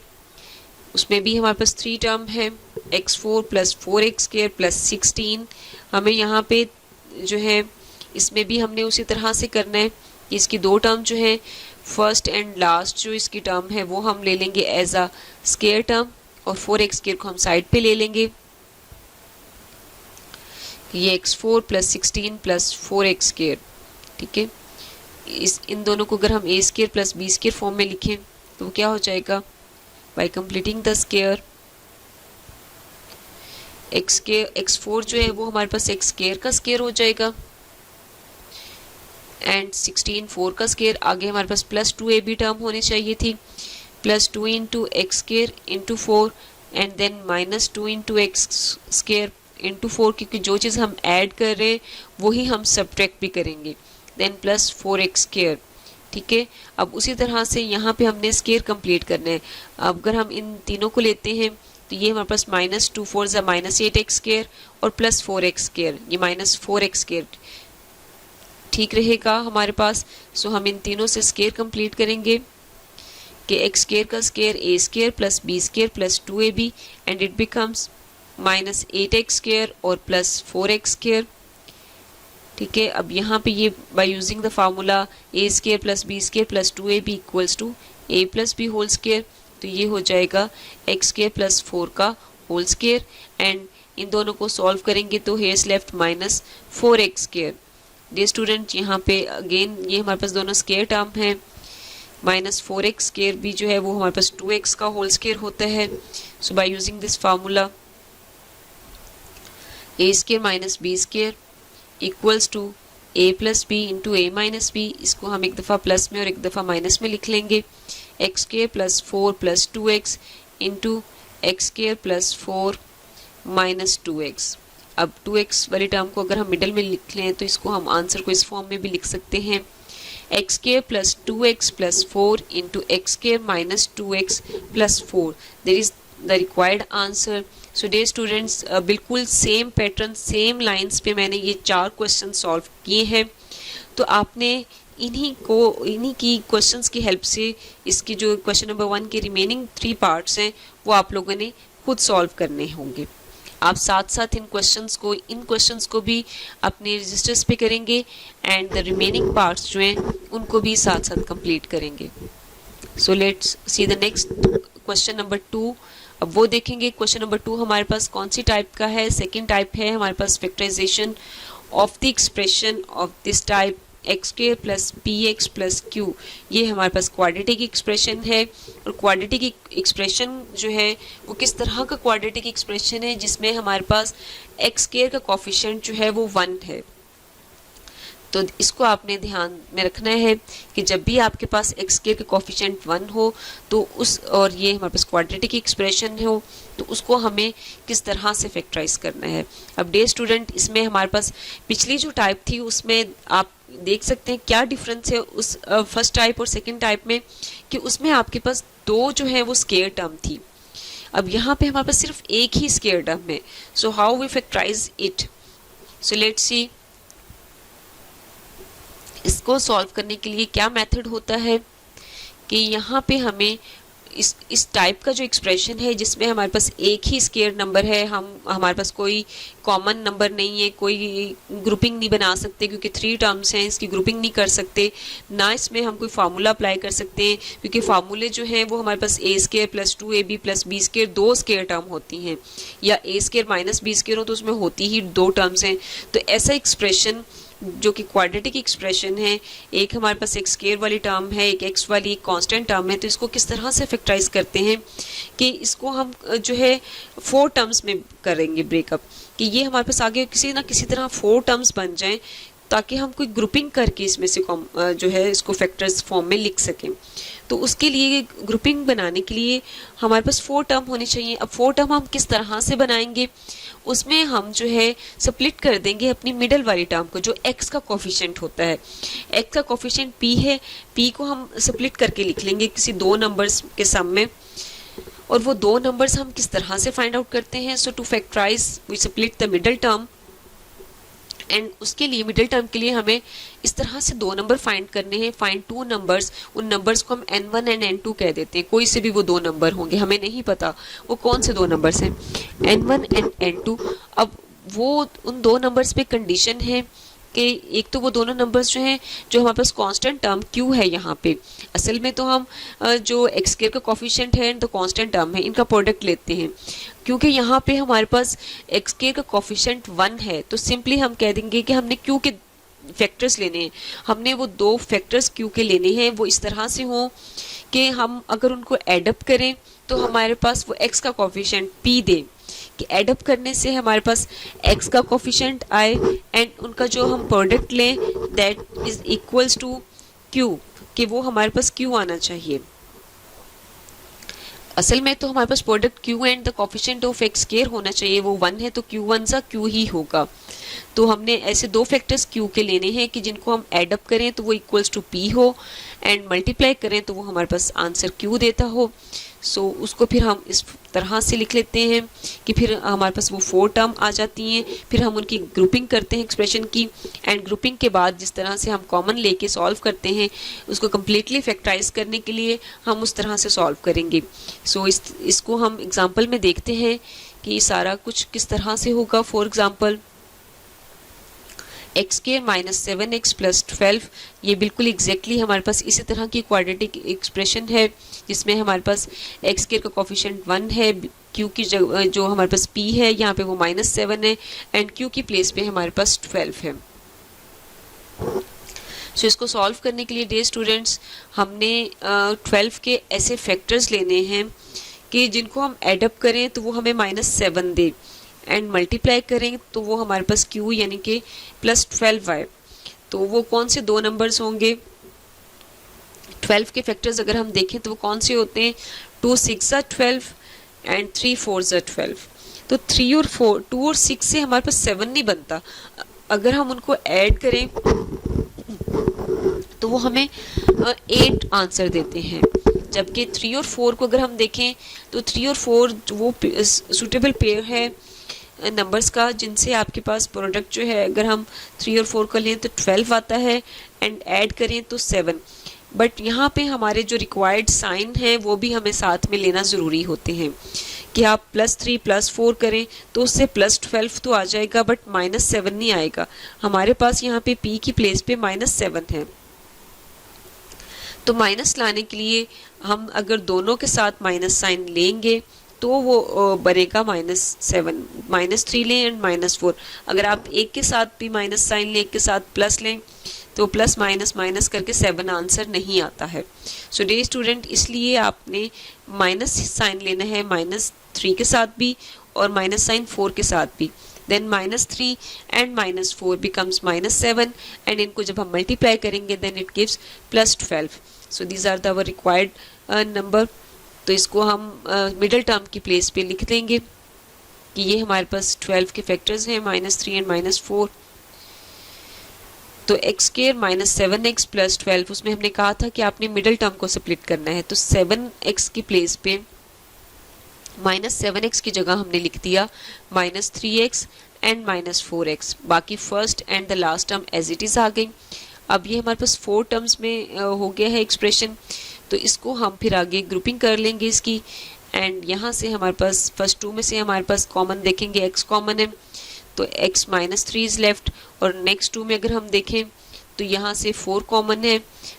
उसमें भी हमारे पास 3 टर्म है, x4 plus 4x square plus 16। हमें यहाँ पे जो है इसमें भी हमने उसी तरह से करना है कि इसकी 2 टर्म जो है फर्स्ट एंड लास्ट जो इसकी टर्म है वो हम ले लेंगे एज अ स्केयर टर्म, और 4x स्केयर को हम साइड पे ले लेंगे। ये x4 plus 16 plus 4x square, ठीक है। इन दोनों को अगर हम a square plus b square form में लिखें तो क्या हो जाएगा, bye completing the square x4 जो है वो हमारे पास x स्केयर का स्केयर हो जाएगा एंड 16 4 का स्केयर। आगे हमारे पास प्लस 2ab टर्म होनी चाहिए थी, plus 2 into x square into 4 and then minus 2 into x square into 4, क्योंकि जो चीज़ हम ऐड कर रहे हैं वही हम सब्ट्रैक्ट भी करेंगे, देन प्लस 4x स्केयर, ठीक है। अब उसी तरह से यहाँ पे हमने स्केयर कंप्लीट करना है। अब अगर हम इन तीनों को लेते हैं तो ये हमारे पास माइनस 2 4 ज़ा माइनस 8x स्केयर और प्लस 4x स्केयर, ये माइनस 4x स्केयर, ठीक रहेगा हमारे पास। सो हम इन तीनों से स्केयर कंप्लीट करेंगे कि एक्स स्केयर का square a square plus b square plus 2ab and it becomes minus 8x square और प्लस 4x स्केयर। ठीक है, अब यहाँ पे ये by using the formula a square plus b square plus 2ab equals to a plus b whole square, तो ये हो जाएगा एक्स स्केयर प्लस 4 का होल स्केयर एंड इन दोनों को सॉल्व करेंगे तो here's left minus 4x square. Dear student, यहाँ पे अगेन ये हमारे पास दोनों स्केयर टर्म है, माइनस 4x स्केयर भी जो है वो हमारे पास 2x का होल स्केयर होता है। So by using this formula a square minus b square equals to a plus b into a minus b, इसको हम एक दफ़ा प्लस में और एक दफ़ा माइनस में लिख लेंगे। X square plus 4 plus 2x into x square plus 4 minus 2x। अब 2x वाली टर्म को अगर हम मिडल में लिख लें तो इसको हम आंसर को इस फॉर्म में भी लिख सकते हैं, x square plus 2x plus 4 into x square minus 2x plus 4, there is the required answer. So dear students, बिल्कुल सेम पैटर्न सेम लाइंस पे मैंने ये 4 क्वेश्चन सॉल्व किए हैं, तो आपने इन्हीं की क्वेश्चंस की हेल्प से इसकी जो क्वेश्चन नंबर 1 के रिमेनिंग 3 पार्ट्स हैं वो आप लोगों ने खुद सॉल्व करने होंगे। आप साथ साथ इन क्वेश्चंस को भी अपने रजिस्टर्स पे करेंगे एंड द रिमेनिंग पार्ट्स जो हैं उनको भी साथ साथ कंप्लीट करेंगे। सो let's see the next question number 2। अब वो देखेंगे क्वेश्चन नंबर 2 हमारे पास कौन सी टाइप का है। सेकेंड टाइप है हमारे पास factorization of the expression of this type x square plus p x plus q. ये हमारे पास क्वाड्रेटिक एक्सप्रेशन है, और क्वाड्रेटिक एक्सप्रेशन जो है वो किस तरह का क्वाड्रेटिक एक्सप्रेशन है जिसमें हमारे पास एक्स स्क्वायर का कोफिशिएंट जो है वो 1 है। तो इसको आपने ध्यान में रखना है कि जब भी आपके पास एक्स स्क्वायर का कोफिशिएंट 1 हो तो और ये हमारे पास क्वाड्रेटिक एक्सप्रेशन हो तो उसको हमें किस तरह से फैक्टराइज करना है। अब डियर स्टूडेंट, इसमें हमारे पास पिछली जो टाइप थी उसमें आप देख सकते हैं क्या डिफरेंस है उस फर्स्ट टाइप और सेकंड टाइप में, कि उसमें आपके पास 2 जो है वो स्क्वायर टर्म थी। अब यहाँ पे हमारे पास सिर्फ एक ही स्क्वायर टर्म है। So how we factorize it. So let's see, इसको सॉल्व करने के लिए क्या मेथड होता है कि यहाँ पे हमें इस टाइप का जो एक्सप्रेशन है जिसमें हमारे पास एक ही स्क्वायर नंबर है, हमारे पास कोई कॉमन नंबर नहीं है, कोई ग्रुपिंग नहीं बना सकते क्योंकि 3 टर्म्स हैं, इसकी ग्रुपिंग नहीं कर सकते, ना इसमें हम कोई फार्मूला अप्लाई कर सकते हैं क्योंकि फार्मूले जो हैं वो हमारे पास a square plus 2ab plus b square 2 square term होती हैं, या a square minus b square हो तो उसमें होती ही 2 टर्म्स हैं। तो ऐसा एक्सप्रेशन जो कि क्वाड्रेटिक एक्सप्रेशन है, एक हमारे पास एक स्क्वायर वाली टर्म है, एक एक्स वाली एक कांस्टेंट टर्म है, तो इसको किस तरह से फैक्टराइज करते हैं कि इसको हम जो है 4 टर्म्स में करेंगे ब्रेकअप, कि ये हमारे पास आगे किसी ना किसी तरह 4 टर्म्स बन जाएं ताकि हम कोई ग्रुपिंग करके इसमें से जो है इसको फैक्टर्स फॉर्म में लिख सकें। तो उसके लिए ग्रुपिंग बनाने के लिए हमारे पास 4 टर्म होनी चाहिए। अब 4 टर्म हम किस तरह से बनाएंगे, उसमें हम जो है स्प्लिट कर देंगे अपनी मिडल वाली टर्म को जो x का कोफिशिएंट होता है। x का कोफिशिएंट p है, p को हम स्प्लिट करके लिख लेंगे किसी 2 नंबर्स के सम में, और वो 2 नंबर्स हम किस तरह से फाइंड आउट करते हैं। So to factorize we split the middle term, and उसके लिए मिडिल टर्म के लिए हमें इस तरह से 2 नंबर फाइंड करने हैं, फाइंड 2 नंबर्स। उन नंबर्स को हम n1 एंड n2 कह देते हैं, कोई से भी वो 2 नंबर होंगे, हमें नहीं पता वो कौन से 2 नंबर्स हैं, n1 एंड n2। अब वो उन 2 नंबर्स पे कंडीशन है कि एक तो वो दोनों नंबर्स जो हैं जो हमारे पास कांस्टेंट टर्म q है, यहाँ पे असल में तो हम जो एक्स स्क्वायर का कोफिशिएंट है तो कांस्टेंट टर्म है, इनका प्रोडक्ट लेते हैं। क्योंकि यहाँ पे हमारे पास एक्स स्क्वायर का कोफिशिएंट 1 है तो सिंपली हम कह देंगे कि हमने q के फैक्टर्स लेने हैं, हमने वो 2 फैक्टर्स q के लेने हैं, वो इस तरह से हों कि हम अगर उनको एडअप करें तो हमारे पास वो x का कोफिशिएंट p दे, कि एडअप करने से हमारे पास x का कोफिशिएंट आए एंड उनका जो हम प्रोडक्ट लें that is equals to q, कि वो हमारे पास q आना चाहिए। असल में तो हमारे पास product q and the coefficient of x square होना चाहिए, वो 1 है तो q1 सा q ही होगा। तो हमने ऐसे 2 फैक्टर्स q के लेने हैं कि जिनको हम एडअप करें तो वो इक्वल्स टू p हो एंड मल्टीप्लाई करें तो वो हमारे पास आंसर q देता हो। सो उसको फिर हम इस तरह से लिख लेते हैं कि फिर हमारे पास वो 4 टर्म आ जाती हैं, फिर हम उनकी ग्रुपिंग करते हैं एक्सप्रेशन की, एंड ग्रुपिंग के बाद जिस तरह से हम कॉमन लेके सॉल्व करते हैं उसको कम्प्लीटली फैक्टराइज करने के लिए हम उस तरह से सॉल्व करेंगे। सो इसको हम एग्जाम्पल में देखते हैं कि सारा कुछ किस तरह से होगा। For example x square minus 7x plus 12, ये बिल्कुल एग्जैक्टली हमारे पास इसी तरह की क्वाड्रेटिक एक्सप्रेशन है जिसमें हमारे पास एक्स स्क्वायर का कोफिशिएंट 1 है, क्यू की जो हमारे पास p है यहाँ पे वो -7 है, एंड क्यू की प्लेस पे हमारे पास 12 है। सो इसको सॉल्व करने के लिए डियर स्टूडेंट्स हमने 12 के ऐसे फैक्टर्स लेने हैं कि जिनको हम एडअप करें तो वो हमें -7 दे, एंड मल्टीप्लाई करें तो वो हमारे पास q यानी कि +12 आए। तो वो कौन से दो नंबर्स होंगे? 12 के फैक्टर्स अगर हम देखें तो वो कौन से होते हैं? 2 6 12 एंड 3 4 12। तो 3 और 4, 2 और 6 से हमारे पास 7 नहीं बनता। अगर हम उनको ऐड करें तो वो हमें 8 आंसर देते हैं, जबकि 3 और 4 को अगर हम देखें तो 3 और 4 वो सूटेबल पेयर है नंबर्स का जिनसे आपके पास प्रोडक्ट जो है अगर हम 3 और 4 का लें तो 12 आता है, एंड ऐड करें तो 7। बट यहाँ पे हमारे जो रिक्वायर्ड साइन है वो भी हमें साथ में लेना ज़रूरी होते हैं कि आप +3 +4 करें तो उससे +12 तो आ जाएगा बट -7 नहीं आएगा। हमारे पास यहाँ पे p की प्लेस पे -7 है, तो माइनस लाने के लिए हम अगर दोनों के साथ माइनस साइन लेंगे तो वो बनेगा -7, -3 लें एंड -4। अगर आप एक के साथ भी माइनस साइन लें, एक के साथ प्लस लें तो प्लस माइनस माइनस करके 7 आंसर नहीं आता है। सो डियर स्टूडेंट, इसलिए आपने माइनस साइन लेना है -3 के साथ भी और माइनस साइन 4 के साथ भी। देन -3 एंड -4 बिकम्स -7, एंड इनको जब हम मल्टीप्लाई करेंगे then it gives +12। So these are the our required number. तो इसको हम मिडिल टर्म की प्लेस पे लिख देंगे कि ये हमारे पास 12 के फैक्टर्स हैं -3 एंड -4। तो एक्स स्क्वायर -7x प्लस 12, उसमें हमने कहा था कि आपने मिडिल टर्म को स्प्लिट करना है, तो 7x की प्लेस पे -7x की जगह हमने लिख दिया -3x एंड -4x। बाकी first and the last term as it is आ गई। अब ये हमारे पास 4 टर्म्स में हो गया है एक्सप्रेशन, तो इसको हम फिर आगे ग्रुपिंग कर लेंगे इसकी, एंड यहाँ से हमारे पास फर्स्ट 2 में से हमारे पास कॉमन देखेंगे x कॉमन है तो x -3 इज़ लेफ्ट, और नेक्स्ट 2 में अगर हम देखें तो यहाँ से 4 कॉमन है,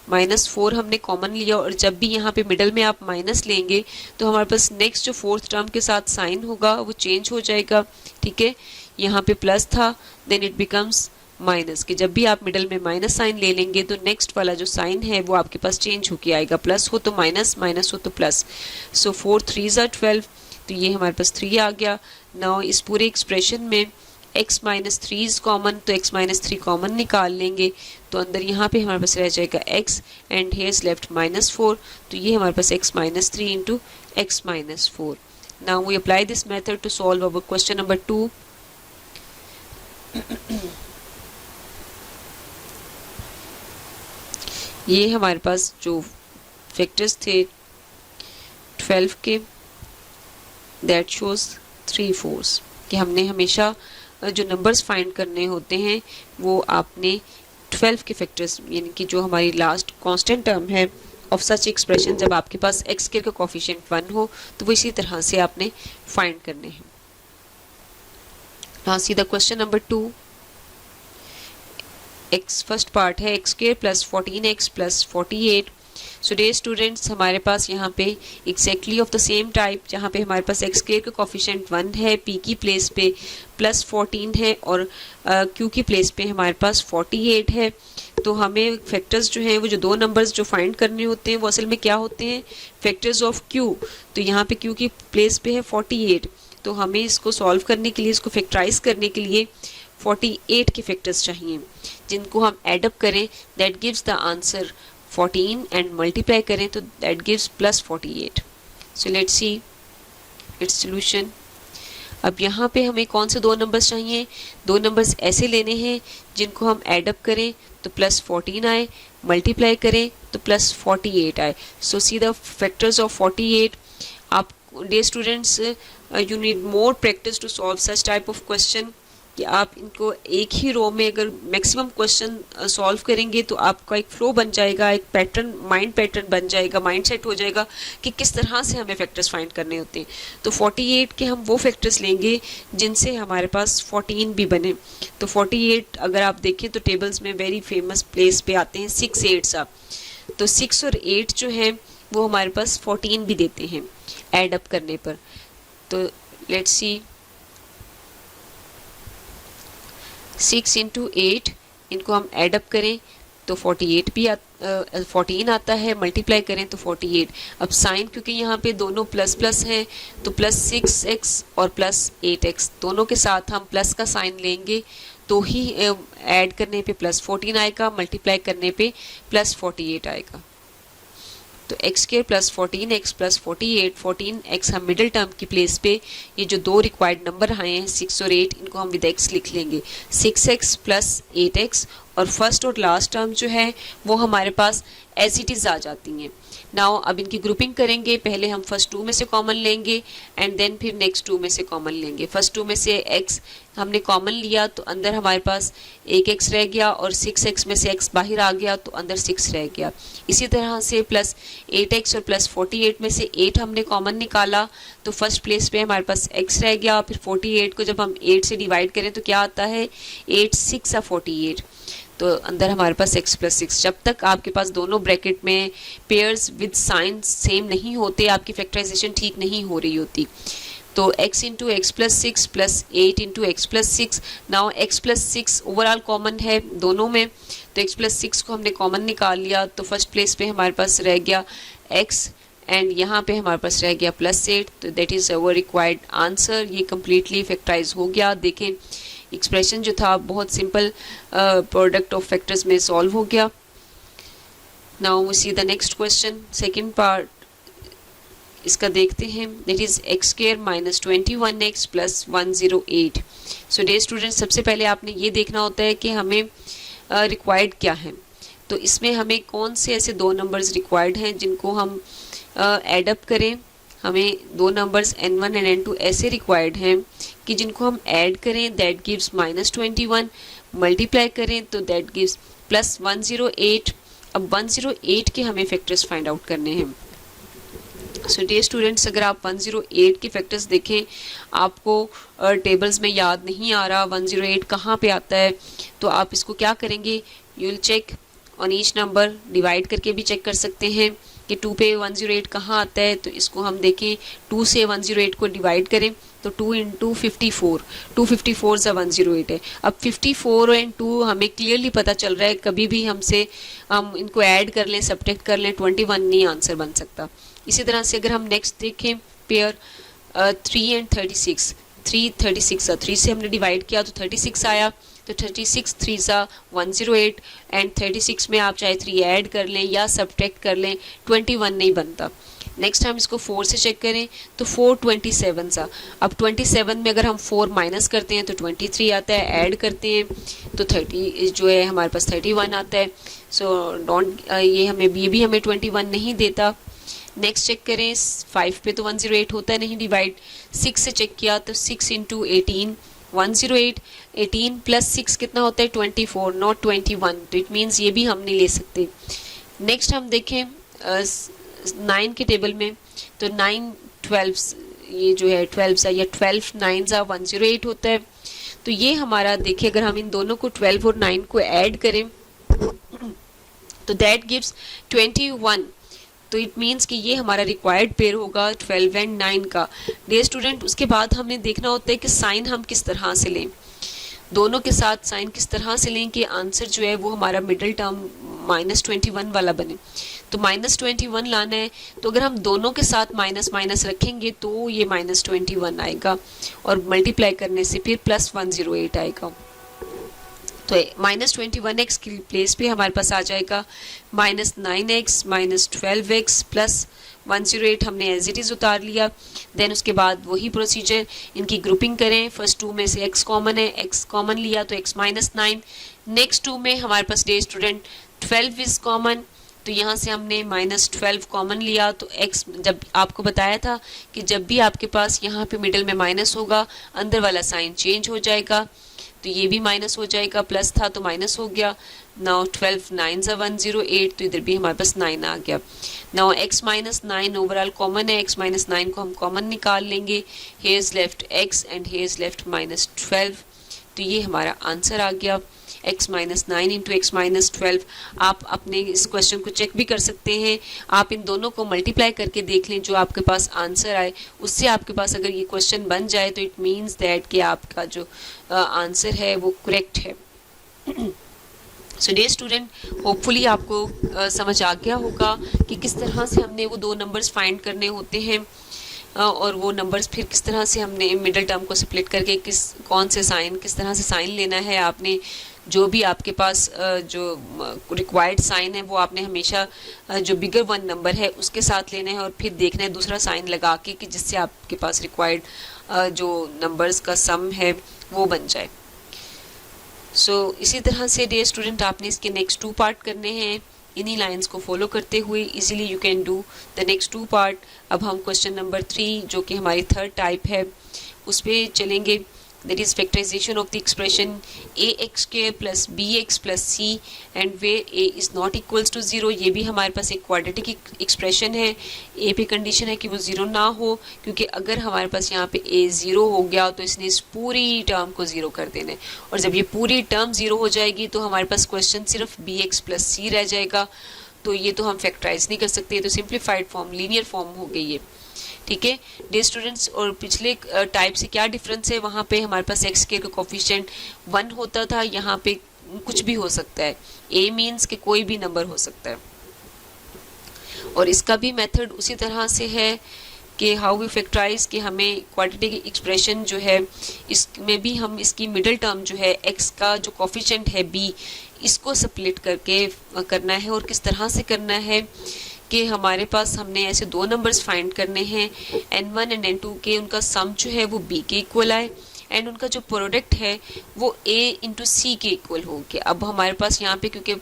-4 हमने कॉमन लिया, और जब भी यहाँ पे मिडल में आप माइनस लेंगे तो हमारे पास नेक्स्ट जो 4th टर्म के साथ साइन होगा वो चेंज हो जाएगा। ठीक है, यहाँ पे प्लस था देन इट बिकम्स माइनस, कि जब भी आप मिडल में माइनस साइन ले लेंगे तो नेक्स्ट वाला जो साइन है वो आपके पास चेंज होके आएगा, प्लस हो तो माइनस, माइनस हो तो प्लस। सो 4 3s are 12, तो ये हमारे पास 3 आ गया। नाउ इस पूरे एक्सप्रेशन में x -3 इज कॉमन, तो x -3 कॉमन निकाल लेंगे तो अंदर यहाँ पे हमारे पास रह जाएगा x एंड हेयर्स लेफ्ट -4, तो ये हमारे पास x -3 इंटू x -4। Now we apply this method to solve our question number 2। ये हमारे पास जो फैक्टर्स थे 12 के, दैट शोज 3 4 कि हमने हमेशा जो नंबर्स फाइंड करने होते हैं वो आपने 12 के फैक्टर्स, यानी कि जो हमारी लास्ट कांस्टेंट टर्म है ऑफ सच एक्सप्रेशन, जब आपके पास एक्स स्क्वायर का कोफिशिएंट 1 हो तो वो इसी तरह से आपने फाइंड करने हैं। Now see the question number 2। X first part है x square plus 14x plus 48। So dear students, हमारे पास यहाँ पे exactly of the same type, जहाँ पे हमारे पास एक्स स्क्वायर का कोफिशिएंट 1 है, p की प्लेस पे +14 है और q की प्लेस पे हमारे पास 48 है। तो हमें फैक्टर्स जो हैं वो जो दो नंबर्स जो फाइंड करने होते हैं वो असल में क्या होते हैं? Factors of q। तो यहाँ पे q की प्लेस पे है 48, तो हमें इसको सॉल्व करने के लिए, इसको फैक्टराइज करने के लिए 48 के फैक्टर्स चाहिए जिनको हम एडअप करें, that gives the answer 14 and multiply करें तो that gives +48। So let's see it's solution. अब यहाँ पे हमें कौन से दो नंबर्स चाहिए? दो नंबर्स ऐसे लेने हैं जिनको हम एडअप करें तो +14 आए, मल्टीप्लाई करें तो +48 आए। So see the factors of 48। आप dear students you need more practice to solve such type of question, कि आप इनको एक ही रो में अगर मैक्सिमम क्वेश्चन सॉल्व करेंगे तो आपका एक फ्लो बन जाएगा, एक पैटर्न, माइंड पैटर्न बन जाएगा, माइंड सेट हो जाएगा कि किस तरह से हमें फैक्टर्स फाइंड करने होते हैं। तो 48 के हम वो फैक्टर्स लेंगे जिनसे हमारे पास 14 भी बने। तो 48 अगर आप देखें तो टेबल्स में वेरी फेमस प्लेस पे आते हैं 6 8 सा। तो 6 और 8 जो है वो हमारे पास 14 भी देते हैं ऐड अप करने पर। तो लेट्स सी 6 इंटू 8, इनको हम ऐड अप करें तो 48 भी 14 आता है, मल्टीप्लाई करें तो 48। अब साइन क्योंकि यहाँ पे दोनों प्लस प्लस हैं तो प्लस 6x और प्लस 8x दोनों के साथ हम प्लस का साइन लेंगे तो ही ऐड करने पे प्लस 14 आएगा, मल्टीप्लाई करने पे प्लस 48 आएगा। तो x square plus 14x plus 48, 14x हम मिडिल टर्म की प्लेस पे ये जो दो रिक्वायर्ड नंबर आए हैं 6 और 8 इनको हम विद x लिख लेंगे, 6x प्लस 8x। और फर्स्ट और लास्ट टर्म जो है वो हमारे पास एज इट इज़ आ जाती हैं। नाउ अब इनकी ग्रुपिंग करेंगे, पहले हम फर्स्ट 2 में से कॉमन लेंगे एंड देन फिर नेक्स्ट 2 में से कॉमन लेंगे। फर्स्ट 2 में से x हमने कॉमन लिया तो अंदर हमारे पास एक x रह गया और 6x में से x बाहर आ गया तो अंदर 6 रह गया। इसी तरह से प्लस 8x और प्लस 48 में से 8 हमने कॉमन निकाला तो फर्स्ट प्लेस पे हमारे पास x रह गया। फिर 48 को जब हम 8 से डिवाइड करें तो क्या आता है 8 6 48, तो अंदर हमारे पास x प्लस 6। जब तक आपके पास दोनों ब्रैकेट में पेयर्स विद साइन सेम नहीं होते आपकी फैक्टराइजेशन ठीक नहीं हो रही होती। तो x into x plus 6 plus 8 into x plus 6। Now x plus 6 overall common है दोनों में तो x प्लस 6 को हमने कॉमन निकाल लिया तो फर्स्ट प्लेस पे हमारे पास रह गया x एंड यहाँ पे हमारे पास रह गया प्लस 8। तो that is our required answer. ये कम्प्लीटली फैक्टराइज हो गया। देखें एक्सप्रेशन जो था बहुत सिंपल प्रोडक्ट ऑफ फैक्टर्स में सॉल्व हो गया। Now we see the next question, second part इसका देखते हैं। That is x square minus 21x plus 108। So dear student सबसे पहले आपने ये देखना होता है कि हमें रिक्वायर्ड क्या है। तो इसमें हमें कौन से ऐसे दो नंबर्स रिक्वायर्ड हैं जिनको हम ऐड अप करें। हमें दो नंबर्स n1 एंड n2 ऐसे रिक्वायर्ड हैं कि जिनको हम ऐड करें दैट गिव्स माइनस 21, मल्टीप्लाई करें तो दैट गिव्स प्लस 108। अब 108 के हमें फैक्टर्स फाइंड आउट करने हैं। सो डियर स्टूडेंट्स अगर आप 108 के फैक्टर्स देखें आपको टेबल्स में याद नहीं आ रहा 108 कहाँ पे आता है तो आप इसको क्या करेंगे, you will check on each number, divide करके भी चेक कर सकते हैं कि 2 पे 108 कहाँ आता है। तो इसको हम देखें 2 से 108 को डिवाइड करें तो 2 इंटू 54, 254 से 108 है। अब 54 एंड 2 हमें क्लियरली पता चल रहा है कभी भी हमसे हम इनको ऐड कर लें सब्ट्रैक्ट कर लें 21 नहीं आंसर बन सकता। इसी तरह से अगर हम नेक्स्ट देखें पेयर 3 एंड 36, 3 36 3 से हमने डिवाइड किया तो 36 आया। तो 36 3 सा 108 एंड 36 में आप चाहे 3 ऐड कर लें या सब्ट्रैक्ट कर लें 21 नहीं बनता। नेक्स्ट हम इसको 4 से चेक करें तो 4 27 सा। अब 27 में अगर हम 4 माइनस करते हैं तो 23 आता है, ऐड करते हैं तो 30 जो है हमारे पास 31 आता है। सो डोंट ये भी हमें 21 नहीं देता। नेक्स्ट चेक करें 5 पे तो 108 होता है नहीं डिवाइड। 6 से चेक किया तो 6 इंटू 18 108, 18 प्लस 6 कितना होता है 24 नॉट 21। तो इट मीन्स ये भी हम नहीं ले सकते। नेक्स्ट हम देखें 9 के टेबल में तो 9 12 ये जो है 12 सा या 12 9 सा 108 होता है। तो ये हमारा देखिए अगर हम इन दोनों को 12 और 9 को ऐड करें तो दैट गिव्स 21। तो इट मीन्स कि ये हमारा रिक्वायर्ड पेयर होगा 12 एंड 9 का। डियर स्टूडेंट उसके बाद हमने देखना होता है कि साइन हम किस तरह से लें, दोनों के साथ साइन किस तरह से लें कि आंसर जो है वो हमारा मिडिल टर्म माइनस 21 वाला बने। तो माइनस 21 लाना है तो अगर हम दोनों के साथ माइनस माइनस रखेंगे तो ये माइनस 21 आएगा और मल्टीप्लाई करने से फिर प्लस 108 आएगा। तो माइनस 21x की प्लेस पे हमारे पास आ जाएगा minus 9x minus 12x plus 108 हमने एज इट इज़ उतार लिया। देन उसके बाद वही प्रोसीजर इनकी ग्रुपिंग करें। फर्स्ट 2 में से x कॉमन है, x कॉमन लिया तो x माइनस 9। नेक्स्ट 2 में हमारे पास डे स्टूडेंट 12 इज़ कॉमन तो यहाँ से हमने -12 कॉमन लिया, तो x जब आपको बताया था कि जब भी आपके पास यहाँ पे मिडिल में माइनस होगा अंदर वाला साइन चेंज हो जाएगा, तो ये भी माइनस हो जाएगा, प्लस था तो माइनस हो गया। नाउ 12 9 108, तो इधर भी हमारे पास 9 आ गया। नाउ x -9 ओवरऑल कॉमन है, x -9 को हम कॉमन निकाल लेंगे, here is left x and here is left -12, तो ये हमारा आंसर आ गया x -9 इंटू x -12। आप अपने इस क्वेश्चन को चेक भी कर सकते हैं, आप इन दोनों को मल्टीप्लाई करके देख लें, जो आपके पास आंसर आए उससे आपके पास अगर ये क्वेश्चन बन जाए तो इट मीन्स दैट कि आपका जो आंसर है वो करेक्ट है। सो डियर स्टूडेंट, होपफुली आपको समझ आ गया होगा कि किस तरह से हमने वो दो नंबर्स फाइंड करने होते हैं और वो नंबर्स फिर किस तरह से हमने मिडिल टर्म को स्प्लिट करके कौन से साइन किस तरह से साइन लेना है। आपने जो भी आपके पास जो रिक्वायर्ड साइन है वो आपने हमेशा जो बिगर वन नंबर है उसके साथ लेना है और फिर देखना है दूसरा साइन लगा के कि जिससे आपके पास रिक्वायर्ड जो नंबर्स का सम है वो बन जाए। सो इसी तरह से डियर स्टूडेंट आपने इसके नेक्स्ट 2 पार्ट करने हैं, इन्हीं लाइंस को फॉलो करते हुए easily you can do the next 2 part. अब हम क्वेश्चन नंबर 3 जो कि हमारी थर्ड टाइप है उस पर चलेंगे, that is factorization of the expression ax² plus bx plus c and where a is not equals to 0। ये भी हमारे पास एक क्वाड्रेटिक एक्सप्रेशन है, a पे कंडीशन है कि वो 0 ना हो, क्योंकि अगर हमारे पास यहाँ पे a 0 हो गया तो इसने इस पूरी टर्म को 0 कर देना है, और जब ये पूरी टर्म 0 हो जाएगी तो हमारे पास क्वेश्चन सिर्फ bx प्लस c रह जाएगा, तो ये तो हम फैक्टराइज नहीं कर सकते, तो सिंप्लीफाइड फॉर्म लीनियर फॉर्म हो गई है। ठीक है डियर स्टूडेंट्स, और पिछले टाइप से क्या डिफरेंस है, वहाँ पे हमारे पास एक्स के कोफिशिएंट 1 होता था, यहाँ पे कुछ भी हो सकता है, a मीन्स कि कोई भी नंबर हो सकता है। और इसका भी मेथड उसी तरह से है कि हाउ वी फैक्टराइज, कि हमें क्वाड्रेटिक एक्सप्रेशन जो है इसमें भी हम इसकी मिडिल टर्म जो है x का जो कोफिशिएंट है b इसको स्प्लिट करके करना है। और किस तरह से करना है कि हमारे पास हमने ऐसे दो नंबर्स फाइंड करने हैं n1 एंड n2 के, उनका सम जो है वो b के इक्वल आए एंड उनका जो प्रोडक्ट है वो a इंटू c के इक्वल हो गया। अब हमारे पास यहाँ पे क्योंकि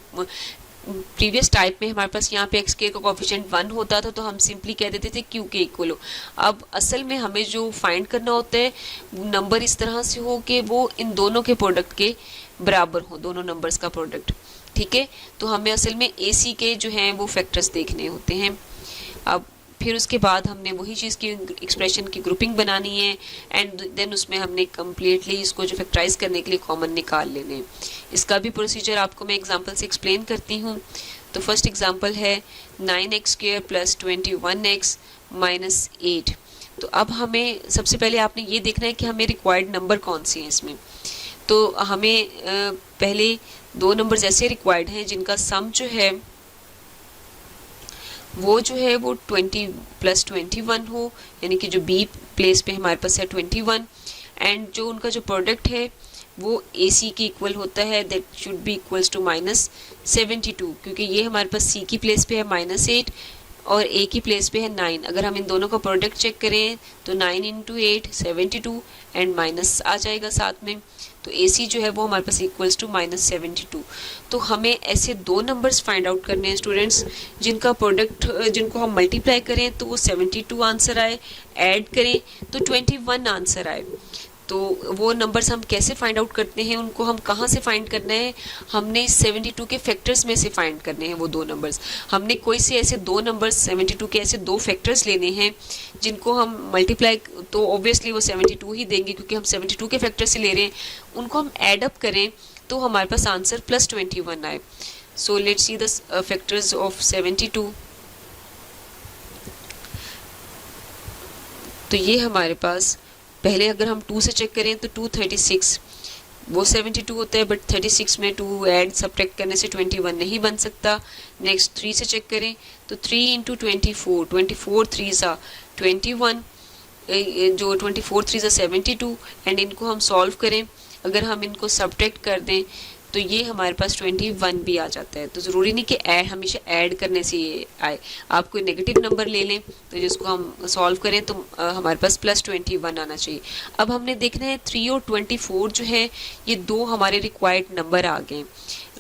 प्रीवियस टाइप में हमारे पास यहाँ पे एक्स के का कोफिशिएंट 1 होता था तो हम सिंपली कह देते थे क्यू के इक्वल हो। अब असल में हमें जो फाइंड करना होता है नंबर इस तरह से हो कि वो इन दोनों के प्रोडक्ट के बराबर हो, दोनों नंबर्स का प्रोडक्ट। ठीक है, तो हमें असल में ए सी के जो हैं वो फैक्टर्स देखने होते हैं। अब फिर उसके बाद हमने वही चीज़ की एक्सप्रेशन की ग्रुपिंग बनानी है एंड देन उसमें हमने कम्प्लीटली इसको जो फैक्टराइज करने के लिए कॉमन निकाल लेने हैं। इसका भी प्रोसीजर आपको मैं एग्जांपल से एक्सप्लेन करती हूँ। तो फर्स्ट एग्जांपल है 9x² प्लस 21x माइनस 8। तो अब हमें सबसे पहले आपने ये देखना है कि हमें रिक्वायर्ड नंबर कौन सी है इसमें। तो हमें पहले दो नंबर्स ऐसे रिक्वायर्ड हैं जिनका सम जो है वो 20 प्लस 21 हो, यानी कि जो बी प्लेस पे हमारे पास है 21 एंड जो उनका जो प्रोडक्ट है वो ए सी के इक्वल होता है, that should be equals to -72, क्योंकि ये हमारे पास सी की प्लेस पे है -8 और ए की प्लेस पे है 9। अगर हम इन दोनों का प्रोडक्ट चेक करें तो 9 इंटू 8 72 एंड माइनस आ जाएगा साथ में, तो ए सी जो है वो हमारे पास इक्वल्स टू -72। तो हमें ऐसे दो नंबर्स फाइंड आउट करने हैं स्टूडेंट्स जिनका प्रोडक्ट जिनको हम मल्टीप्लाई करें तो वो 72 आंसर आए, ऐड करें तो 21 आंसर आए। तो वो नंबर्स हम कैसे फाइंड आउट करते हैं, उनको हम कहाँ से फाइंड करना है, हमने 72 के फैक्टर्स में से फाइंड करने हैं वो दो नंबर्स। हमने कोई से ऐसे दो नंबर्स 72 के ऐसे दो फैक्टर्स लेने हैं जिनको हम मल्टीप्लाई, तो ऑब्वियसली वो 72 ही देंगे क्योंकि हम 72 के फैक्टर से ले रहे हैं, उनको हम एड अप करें तो हमारे पास आंसर प्लस 21 आए। सो let's see the factors of 72। तो ये हमारे पास पहले अगर हम 2 से चेक करें तो 236, वो 72 होता है बट 36 में 2 ऐड सब्ट्रैक्ट करने से 21 नहीं बन सकता। नेक्स्ट 3 से चेक करें तो 3 इंटू 24, 24 3 सा 21, जो 24 3 सा 72 एंड इनको हम सॉल्व करें, अगर हम इनको सब्ट्रैक्ट कर दें तो ये हमारे पास 21 भी आ जाता है। तो ज़रूरी नहीं कि हमेशा ऐड करने से ये आए, आप कोई नेगेटिव नंबर ले लें तो जिसको हम सॉल्व करें तो हमारे पास +21 आना चाहिए। अब हमने देखना है 3 और 24 जो है ये दो हमारे रिक्वायर्ड नंबर आ गए।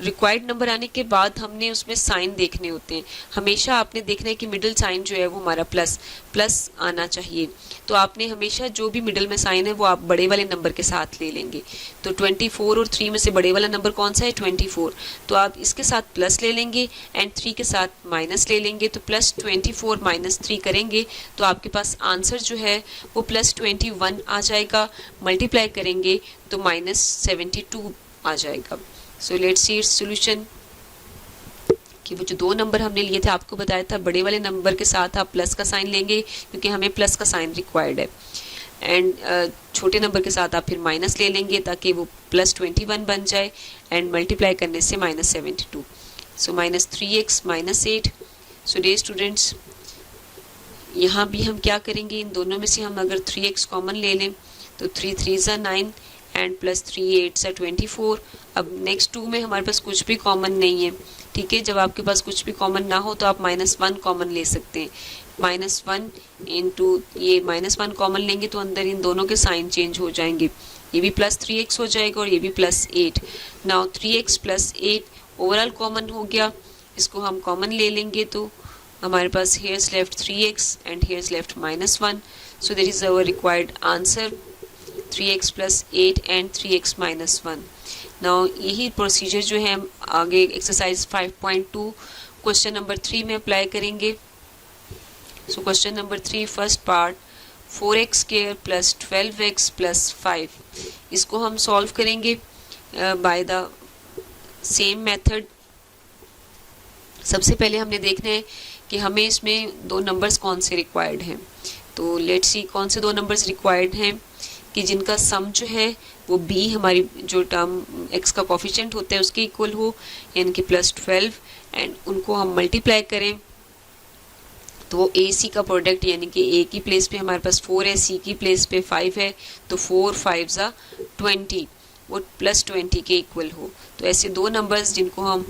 रिक्वायर्ड नंबर आने के बाद हमने उसमें साइन देखने होते हैं। हमेशा आपने देखना है कि मिडिल साइन जो है वो हमारा प्लस आना चाहिए। तो आपने हमेशा जो भी मिडिल में साइन है वो आप बड़े वाले नंबर के साथ ले लेंगे। तो 24 और 3 में से बड़े वाला नंबर कौन सा है? 24। तो आप इसके साथ प्लस ले लेंगे एंड 3 के साथ माइनस ले लेंगे। तो +24 -3 करेंगे तो आपके पास आंसर जो है वो +21 आ जाएगा। मल्टीप्लाई करेंगे तो -72 आ जाएगा। सो लेट्स सी इट्स सॉल्यूशन। कि वो जो दो नंबर हमने लिए थे, आपको बताया था बड़े वाले नंबर के साथ आप प्लस का साइन लेंगे क्योंकि हमें प्लस का साइन रिक्वायर्ड है, एंड छोटे नंबर के साथ आप फिर माइनस ले लेंगे ताकि वो +21 बन जाए एंड मल्टीप्लाई करने से -72। सो -3x -8। सो डे स्टूडेंट्स, यहाँ भी हम क्या करेंगे, इन दोनों में से हम अगर 3x कॉमन ले लें तो 3 3 9 एंड +3 8 24। अब नेक्स्ट 2 में हमारे पास कुछ भी कॉमन नहीं है, ठीक है। जब आपके पास कुछ भी कॉमन ना हो तो आप -1 कॉमन ले सकते हैं। -1 इंटू ये -1 कॉमन लेंगे तो अंदर इन दोनों के साइन चेंज हो जाएंगे। ये भी +3x हो जाएगा और ये भी +8। नाउ 3x +8 ओवरऑल कॉमन हो गया, इसको हम कॉमन ले लेंगे तो हमारे पास here's left 3x and here's left -1। So that is our required answer 3x +8 and 3x -1। Now यही प्रोसीजर जो है हम आगे एक्सरसाइज 5.2 क्वेश्चन नंबर 3 में अप्लाई करेंगे। So question number 3 first part 4x² + 12x + 5, इसको हम सॉल्व करेंगे बाय द सेम मेथड। सबसे पहले हमने देखना है कि हमें इसमें दो नंबर्स कौन से रिक्वायर्ड हैं। तो लेट्स सी कौन से दो नंबर्स रिक्वायर्ड हैं कि जिनका सम जो है वो b हमारी जो टर्म x का कोफिशिएंट होता है उसके इक्वल हो, यानी कि +12, एंड उनको हम मल्टीप्लाई करें तो वो AC का प्रोडक्ट, यानी कि A की प्लेस पे हमारे पास 4 है, C की प्लेस पे 5 है, तो 4 5 20, वो +20 के इक्वल हो। तो ऐसे दो नंबर्स जिनको हम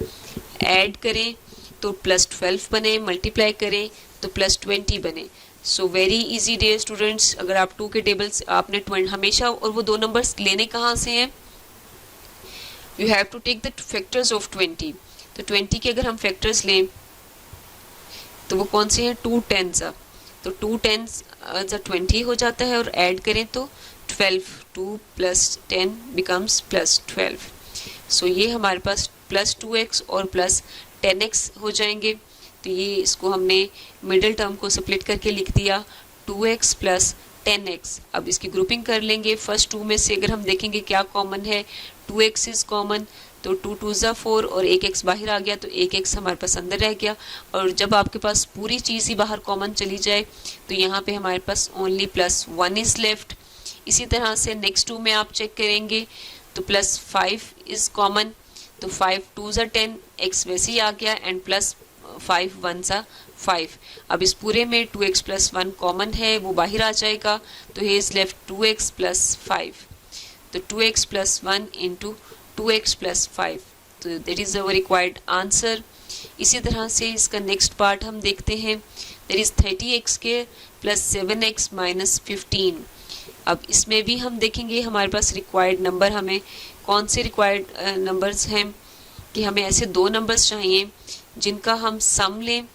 ऐड करें तो +12 बने, मल्टीप्लाई करें तो +20 बने। So very easy day students. अगर आप 2 के टेबल्स आपने हमेशा, और वो दो नंबर्स लेने कहाँ से हैं, you have to take the factors of 20। तो 20 के अगर हम फैक्टर्स लें तो वो कौन से हैं, 2 10s। तो 2 10s 20 हो जाता है और ऐड करें तो 12, 2 + 10 बिकम्स +12। सो ये हमारे पास +2x और +10x हो जाएंगे। तो ये इसको हमने मिडिल टर्म को स्प्लिट करके लिख दिया 2x + 10x। अब इसकी ग्रुपिंग कर लेंगे। फर्स्ट 2 में से अगर हम देखेंगे क्या कॉमन है, 2x इज कॉमन, तो 2 2 4 और 1x बाहर आ गया तो 1x हमारे पास अंदर रह गया। और जब आपके पास पूरी चीज़ ही बाहर कॉमन चली जाए तो यहाँ पे हमारे पास ओनली +1 इज लेफ्ट। इसी तरह से नेक्स्ट 2 में आप चेक करेंगे तो +5 इज कॉमन, तो 5 2 10, x वैसे ही आ गया, एंड +5 1 5। अब इस पूरे में 2x + 1 कॉमन है, वो बाहर आ जाएगा, तो हे इज लेफ्ट 2x + 5। तो 2x + 1 इंटू 2x + 5, तो that is our required answer. इसी तरह से इसका नेक्स्ट पार्ट हम देखते हैं, दैट इज 30x² + 7x - 15। अब इसमें भी हम देखेंगे हमारे पास रिक्वायर्ड नंबर, हमें कौन से रिक्वायर्ड नंबर्स हैं कि हमें ऐसे दो नंबर्स चाहिए जिनका हम सम लें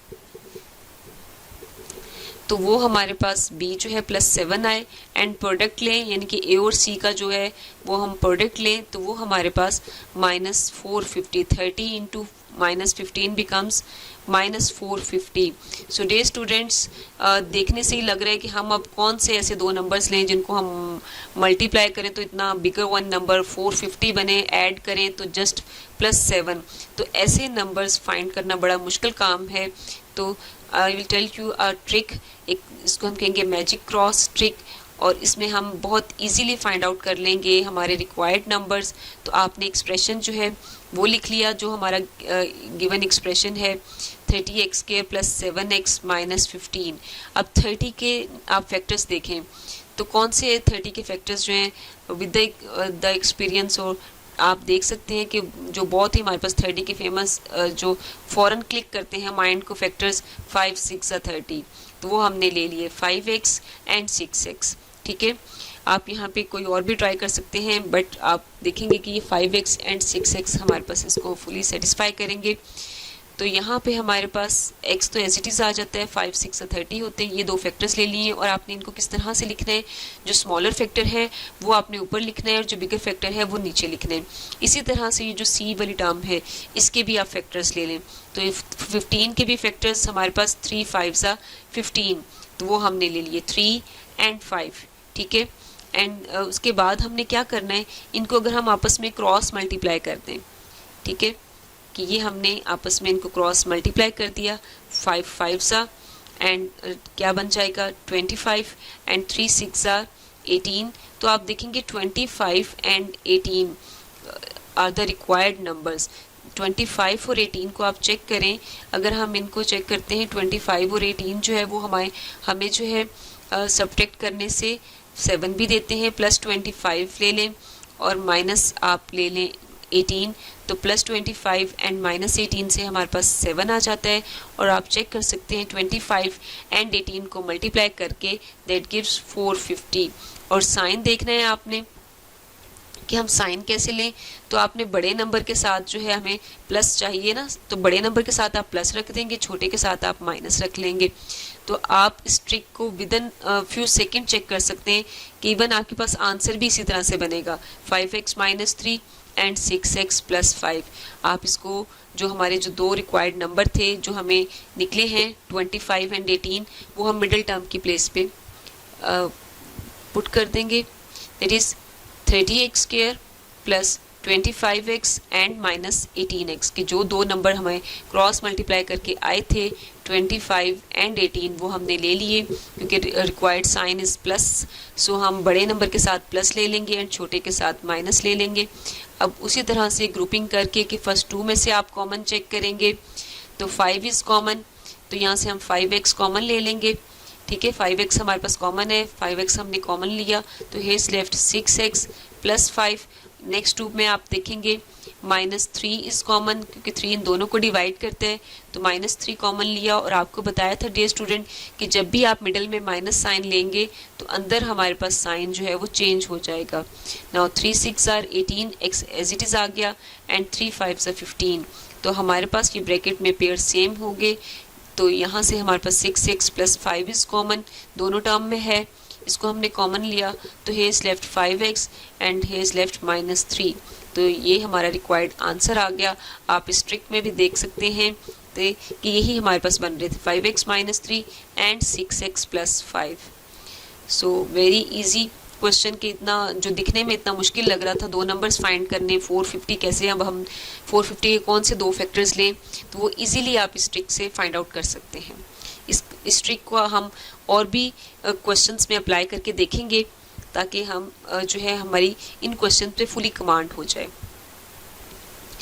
तो वो हमारे पास b जो है +7 आए, एंड प्रोडक्ट लें यानी कि a और c का जो है वो हम प्रोडक्ट लें तो वो हमारे पास -450, 30 इंटू -15 बिकम्स -450। सो डे स्टूडेंट्स, देखने से ही लग रहा है कि हम अब कौन से ऐसे दो नंबर्स लें जिनको हम मल्टीप्लाई करें तो इतना बिगर वन नंबर 450 बने, ऐड करें तो जस्ट +7। तो ऐसे नंबर्स फाइंड करना बड़ा मुश्किल काम है। तो I will tell you a trick, एक इसको हम कहेंगे मैजिक क्रॉस ट्रिक, और इसमें हम बहुत इजीली फाइंड आउट कर लेंगे हमारे रिक्वायर्ड नंबर्स। तो आपने एक्सप्रेशन जो है वो लिख लिया, जो हमारा गिवन एक्सप्रेशन है 30x² + 7x - 15। अब 30 के आप फैक्टर्स देखें तो कौन से 30 के फैक्टर्स जो हैं विद द एक्सपीरियंस और आप देख सकते हैं कि जो बहुत ही हमारे पास 30 के फेमस जो फ़ौरन क्लिक करते हैं माइंड को फैक्टर्स 5 6 30, तो वो हमने ले लिए 5x एंड 6x। ठीक है, आप यहाँ पे कोई और भी ट्राई कर सकते हैं, बट आप देखेंगे कि ये 5x एंड 6x हमारे पास इसको फुली सेटिस्फाई करेंगे। तो यहाँ पे हमारे पास x तो एज इट इज़ आ जाता है, 5 6 30 होते हैं। ये दो फैक्टर्स ले लिए और आपने इनको किस तरह से लिखना है, जो स्मॉलर फैक्टर है वो आपने ऊपर लिखना है और जो बिगर फैक्टर है वो नीचे लिखना है। इसी तरह से ये जो c वाली टर्म है इसके भी आप फैक्टर्स ले लें। तो 15 के भी फैक्टर्स हमारे पास 3 5 15, तो वो हमने ले लिए 3 एंड 5। ठीक है, एंड उसके बाद हमने क्या करना है, इनको अगर हम आपस में क्रॉस मल्टीप्लाई कर दें, ठीक है, कि ये हमने आपस में इनको क्रॉस मल्टीप्लाई कर दिया, 5 5 एंड क्या बन जाएगा 25 एंड 3 6 18। तो आप देखेंगे 25 and 18 are the required numbers. 25 और 18 को आप चेक करें, अगर हम इनको चेक करते हैं 25 और 18 जो है वो हमें जो है सब्ट्रैक्ट करने से 7 भी देते हैं, प्लस 25 ले लें और माइनस आप ले लें 18, तो प्लस 25 एंड माइनस 18 से हमारे पास 7 आ जाता है। और आप चेक कर सकते हैं 25 एंड 18 को मल्टीप्लाई करके दैट गिव्स 450। और साइन देखना है आपने कि हम साइन कैसे लें, तो आपने बड़े नंबर के साथ जो है हमें प्लस चाहिए ना, तो बड़े नंबर के साथ आप प्लस रख देंगे, छोटे के साथ आप माइनस रख लेंगे। तो आप इस ट्रिक को विदिन फ्यू सेकंड चेक कर सकते हैं कि इवन आपके पास आंसर भी इसी तरह से बनेगा 5x minus 3 and 6x plus 5। आप इसको जो हमारे जो दो रिक्वायर्ड नंबर थे जो हमें निकले हैं 25 एंड 18, वो हम मिडिल टर्म की प्लेस पे पुट कर देंगे, that is 30x square plus 25x and minus 18x के जो दो नंबर हमें क्रॉस मल्टीप्लाई करके आए थे 25 एंड 18 वो हमने ले लिए, क्योंकि रिक्वायर्ड साइन इज़ प्लस, सो हम बड़े नंबर के साथ प्लस ले लेंगे एंड छोटे के साथ माइनस ले लेंगे। अब उसी तरह से ग्रुपिंग करके कि फर्स्ट 2 में से आप कॉमन चेक करेंगे, तो 5 इज़ कॉमन, तो यहाँ से हम 5x कॉमन ले लेंगे। ठीक है, 5x हमारे पास कॉमन है, 5x हमने कॉमन लिया, तो hedge left 6x plus 5। Next 2 में आप देखेंगे माइनस 3 इज़ कॉमन, क्योंकि 3 इन दोनों को डिवाइड करते हैं, तो माइनस 3 कॉमन लिया। और आपको बताया था डियर स्टूडेंट कि जब भी आप मिडल में माइनस साइन लेंगे तो अंदर हमारे पास साइन जो है वो चेंज हो जाएगा। Now 3 6 18 x as it is आ गया एंड 3 5 15, तो हमारे पास ये ब्रैकेट में पेयर सेम हो गए। तो यहाँ से हमारे पास 6x प्लस 5 इज़ कॉमन, दोनों टर्म में है, इसको हमने कॉमन लिया, तो hedge left 5x and hedge left minus 3। तो ये हमारा रिक्वायर्ड आंसर आ गया। आप इस ट्रिक में भी देख सकते हैं तो कि यही हमारे पास बन रहे थे 5x minus 3 and 6x plus 5। So very easy question के इतना जो दिखने में इतना मुश्किल लग रहा था, दो नंबर्स फाइंड करने 450 कैसे, अब हम 450 के कौन से दो फैक्टर्स लें, तो वो इजीली आप इस ट्रिक से फाइंड आउट कर सकते हैं। इस ट्रिक को हम और भी क्वेश्चंस में अप्लाई करके देखेंगे ताकि हम जो है हमारी इन क्वेश्चन पे फुली कमांड हो जाए।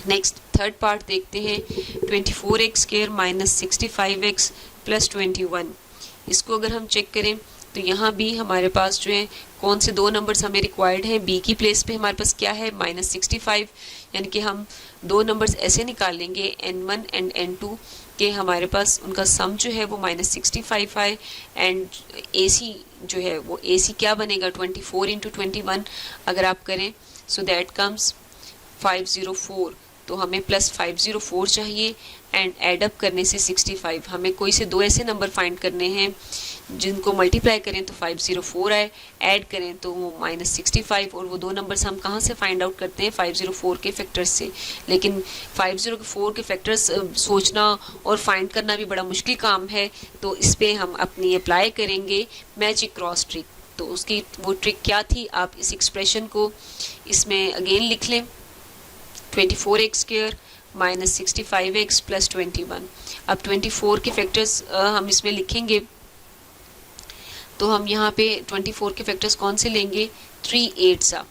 नेक्स्ट थर्ड पार्ट देखते हैं, 24x square minus 65x plus 21। इसको अगर हम चेक करें तो यहाँ भी हमारे पास जो है कौन से दो नंबर्स हमें रिक्वायर्ड हैं, b की प्लेस पे हमारे पास क्या है माइनस 65, यानी कि हम दो नंबर्स ऐसे निकाल लेंगे n1 एंड n2 के हमारे पास उनका सम जो है वो माइनस 65 है, एंड AC जो है वो AC क्या बनेगा 24 इंटू 21 अगर आप करें, सो दैट कम्स 504। तो हमें प्लस 504 चाहिए एंड एड अप करने से 65। हमें कोई से दो ऐसे नंबर फाइंड करने हैं जिनको मल्टीप्लाई करें तो 504 आए, ऐड करें तो वो माइनस 65, और वो दो नंबर्स हम कहाँ से फाइंड आउट करते हैं 504 के फैक्टर्स से। लेकिन 504 के फैक्टर्स सोचना और फाइंड करना भी बड़ा मुश्किल काम है, तो इस पर हम अपनी अप्लाई करेंगे मैजिक क्रॉस ट्रिक। तो उसकी वो ट्रिक क्या थी, आप इस एक्सप्रेशन को इसमें अगेन लिख लें, 24x square minus 65x plus 21। अब 24 के फैक्टर्स हम इसमें लिखेंगे, तो हम यहाँ पे 24 के फैक्टर्स कौन से लेंगे, 3 8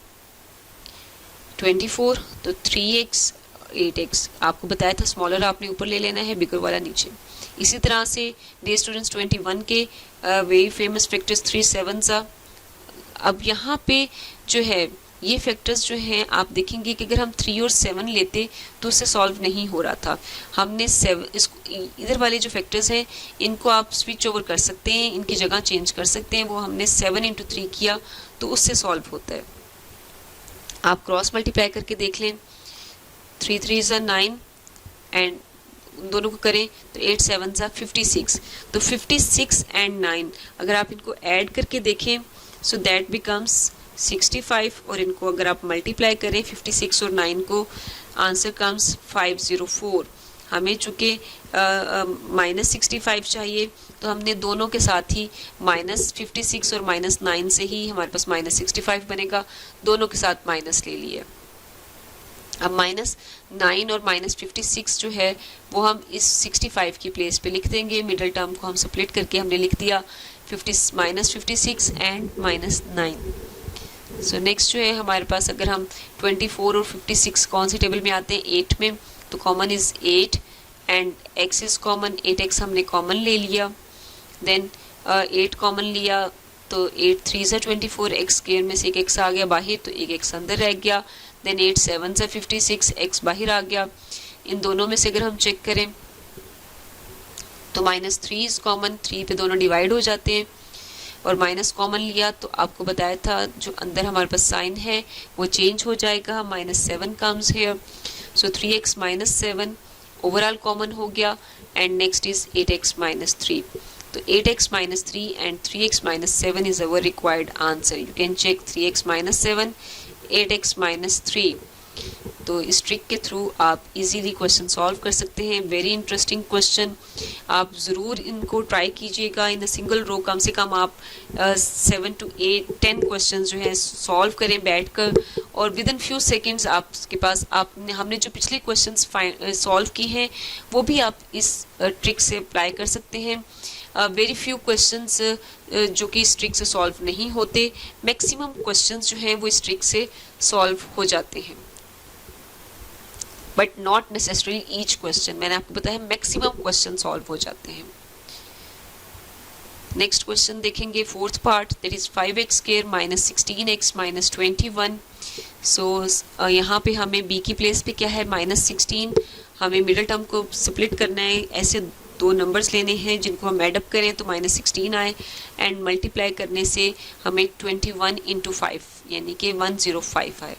24, तो 3x 8x। आपको बताया था स्मॉलर आपने ऊपर ले लेना है, बिगर वाला नीचे। इसी तरह से डे स्टूडेंट्स 21 के वेरी फेमस फैक्टर्स 3 7। अब यहाँ पे जो है ये फैक्टर्स जो हैं आप देखेंगे कि अगर हम 3 और 7 लेते तो उससे सॉल्व नहीं हो रहा था। हमने 7 इसको इधर वाले जो फैक्टर्स हैं इनको आप स्विच ओवर कर सकते हैं, इनकी जगह चेंज कर सकते हैं। वो हमने 7 इंटू 3 किया तो उससे सॉल्व होता है। आप क्रॉस मल्टीप्लाई करके देख लें, 3 3 ज़ा 9 एंड उन दोनों को करें तो 8 7 ज़ा 56। तो 56 एंड 9 अगर आप इनको ऐड करके देखें सो दैट बिकम्स 65 और इनको अगर आप मल्टीप्लाई करें 56 और 9 को आंसर कम्स 504। हमें चूँकि -65 चाहिए तो हमने दोनों के साथ ही -56 और -9 से ही हमारे पास -65 बनेगा, दोनों के साथ माइनस ले लिए। अब -9 और -56 जो है वो हम इस 65 की प्लेस पे लिख देंगे। मिडल टर्म को हम स्प्लिट करके हमने लिख दिया -56 एंड -9। सो नेक्स्ट जो है हमारे पास अगर हम 24 और 56 कौन सी टेबल में आते हैं 8 में, तो common is 8 and x is common, 8x हमने कॉमन ले लिया। देन 8 कॉमन लिया तो 8 3 ज़ा 24, x स्क्वायर में से एक x आ गया बाहर तो एक x अंदर रह गया। देन 8 7 ज़ा 56, x बाहर आ गया। इन दोनों में से अगर हम चेक करें तो -3 इज़ कॉमन, 3 पे दोनों डिवाइड हो जाते हैं और माइनस कॉमन लिया तो आपको बताया था जो अंदर हमारे पास साइन है वो चेंज हो जाएगा, -7 comes here. So 3x -7 overall common हो गया एंड नेक्स्ट इज 8x -3। तो 8x -3 and 3x -7 is our required answer. You can check 3x -7 8x -3। तो इस ट्रिक के थ्रू आप इजीली क्वेश्चन सॉल्व कर सकते हैं। वेरी इंटरेस्टिंग क्वेश्चन, आप ज़रूर इनको ट्राई कीजिएगा इन अ सिंगल रो। कम से कम आप 7 to 8 10 क्वेश्चन जो है सॉल्व करें बैठकर और विद इन फ्यू सेकेंड्स आपके पास हमने जो पिछले क्वेश्चंस सॉल्व किए हैं वो भी आप इस ट्रिक से अप्लाई कर सकते हैं। वेरी फ्यू क्वेश्चंस जो कि इस ट्रिक से सॉल्व नहीं होते, मैक्सिमम क्वेश्चंस जो हैं वो इस ट्रिक से सॉल्व हो जाते हैं, but not necessary each question. मैंने आपको बताया मैक्सिमम क्वेश्चन सॉल्व हो जाते हैं। नेक्स्ट क्वेश्चन देखेंगे fourth part, that is 5x square -16x -21। सो यहाँ पे हमें b की प्लेस पे क्या है -16, हमें मिडिल टर्म को स्प्लिट करना है। ऐसे दो नंबर्स लेने हैं जिनको हम एडअप करें तो -16 आए एंड मल्टीप्लाई करने से हमें 21 इंटू 5 यानी कि 105 आए।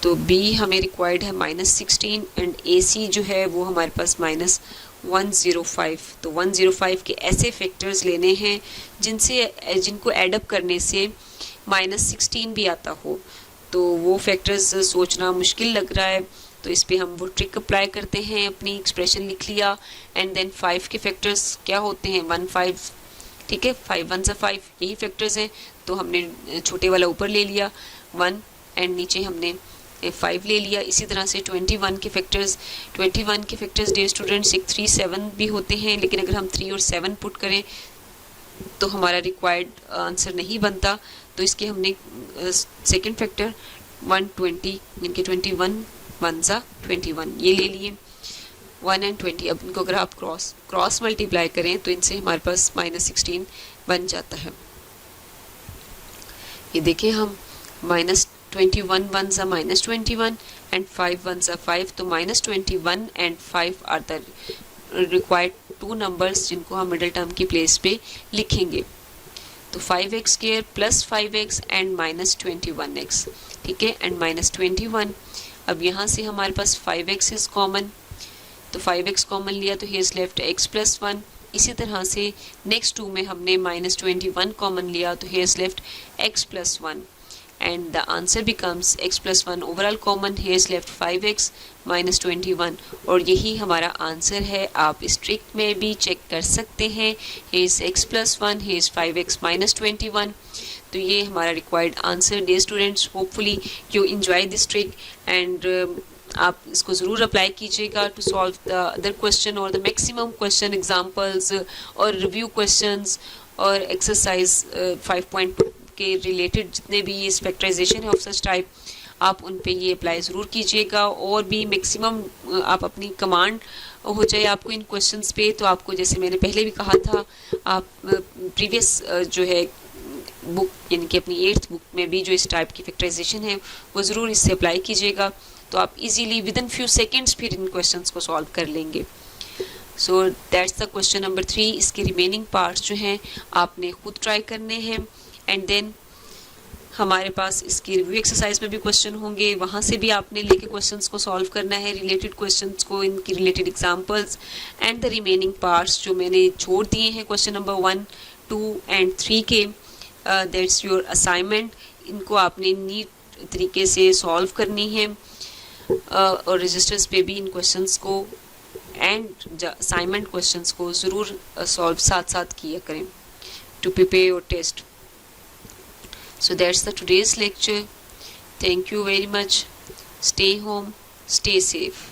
तो b हमें रिक्वायर्ड है -16 एंड AC जो है वो हमारे पास -105। तो 105 के ऐसे फैक्टर्स लेने हैं जिनको एडअप करने से -16 भी आता हो। तो वो फैक्टर्स सोचना मुश्किल लग रहा है तो इस पे हम वो ट्रिक अप्लाई करते हैं। अपनी एक्सप्रेशन लिख लिया एंड देन 5 के फैक्टर्स क्या होते हैं 1 5, ठीक है, 5 1 ज़ा 5 यही फैक्टर्स हैं। तो हमने छोटे वाला ऊपर ले लिया 1 एंड नीचे हमने 5 ले लिया। इसी तरह से 21 के फैक्टर्स डियर स्टूडेंट्स 6 3 7 भी होते हैं, लेकिन अगर हम 3 और 7 पुट करें तो हमारा रिक्वायर्ड आंसर नहीं बनता। तो इसके हमने सेकंड फैक्टर 120 यानी कि 21 1 ज़ा 21 ये ले लिए 1 एंड 20। अब इनको अगर आप क्रॉस मल्टीप्लाई करें तो इनसे हमारे पास -16 बन जाता है। ये देखें हम -21 1 ज़ा -21 एंड 5 1 ज़ा 5। तो -21 and 5 are the required two numbers जिनको हम मिडिल टर्म की प्लेस पे लिखेंगे। तो 5x square plus 5x and -21x, ठीक है, एंड -21। अब यहाँ से हमारे पास 5x इज कॉमन, तो 5x कॉमन लिया तो हेयर लेफ्ट x + 1। इसी तरह से नेक्स्ट टू में हमने -21 कॉमन लिया तो here left x + 1 and the answer becomes x + 1 overall common, here left 5x -21 और यही हमारा आंसर है। आप इस ट्रिक में भी चेक कर सकते हैं, हेयर x + 1 हेयर 5x -21। तो ये हमारा required answer. Dear students, hopefully you enjoy this trick and आप इसको ज़रूर अप्लाई कीजिएगा to solve the other question और द मैक्सिमम क्वेश्चन एग्जांपल्स और रिव्यू क्वेश्चंस और एक्सरसाइज 5.2 के रिलेटेड जितने भी ये फैक्टराइजेशन है ऑफ सच टाइप, आप उन पे ये अप्लाई ज़रूर कीजिएगा। और भी मैक्सिमम आप अपनी कमांड हो जाए आपको इन क्वेश्चंस पे, तो आपको जैसे मैंने पहले भी कहा था आप प्रीवियस जो है बुक यानी कि अपनी 8th बुक में भी जो इस टाइप की फैक्टराइजेशन है वो ज़रूर इससे अप्लाई कीजिएगा, तो आप easily with in few seconds फिर इन क्वेश्चंस को सॉल्व कर लेंगे। So that's the question number 3। इसके रिमेनिंग पार्ट्स जो हैं आपने खुद ट्राई करने हैं, एंड देन हमारे पास इसकी रिव्यू एक्सरसाइज में भी क्वेश्चन होंगे, वहाँ से भी आपने लेके क्वेश्चंस को सॉल्व करना है, रिलेटेड क्वेश्चंस को, इनकी related examples, and the remaining parts जो मैंने छोड़ दिए हैं क्वेश्चन नंबर 1, 2 एंड 3 के, दैट्स योर असाइनमेंट। इनको आपने नीट तरीके से सॉल्व करनी है, और रजिस्टर्स पे भी इन क्वेश्चंस को एंड असाइनमेंट क्वेश्चंस को ज़रूर सॉल्व साथ साथ किया करें to prepare your test. So that's the today's lecture. Thank you very much. Stay home, stay safe.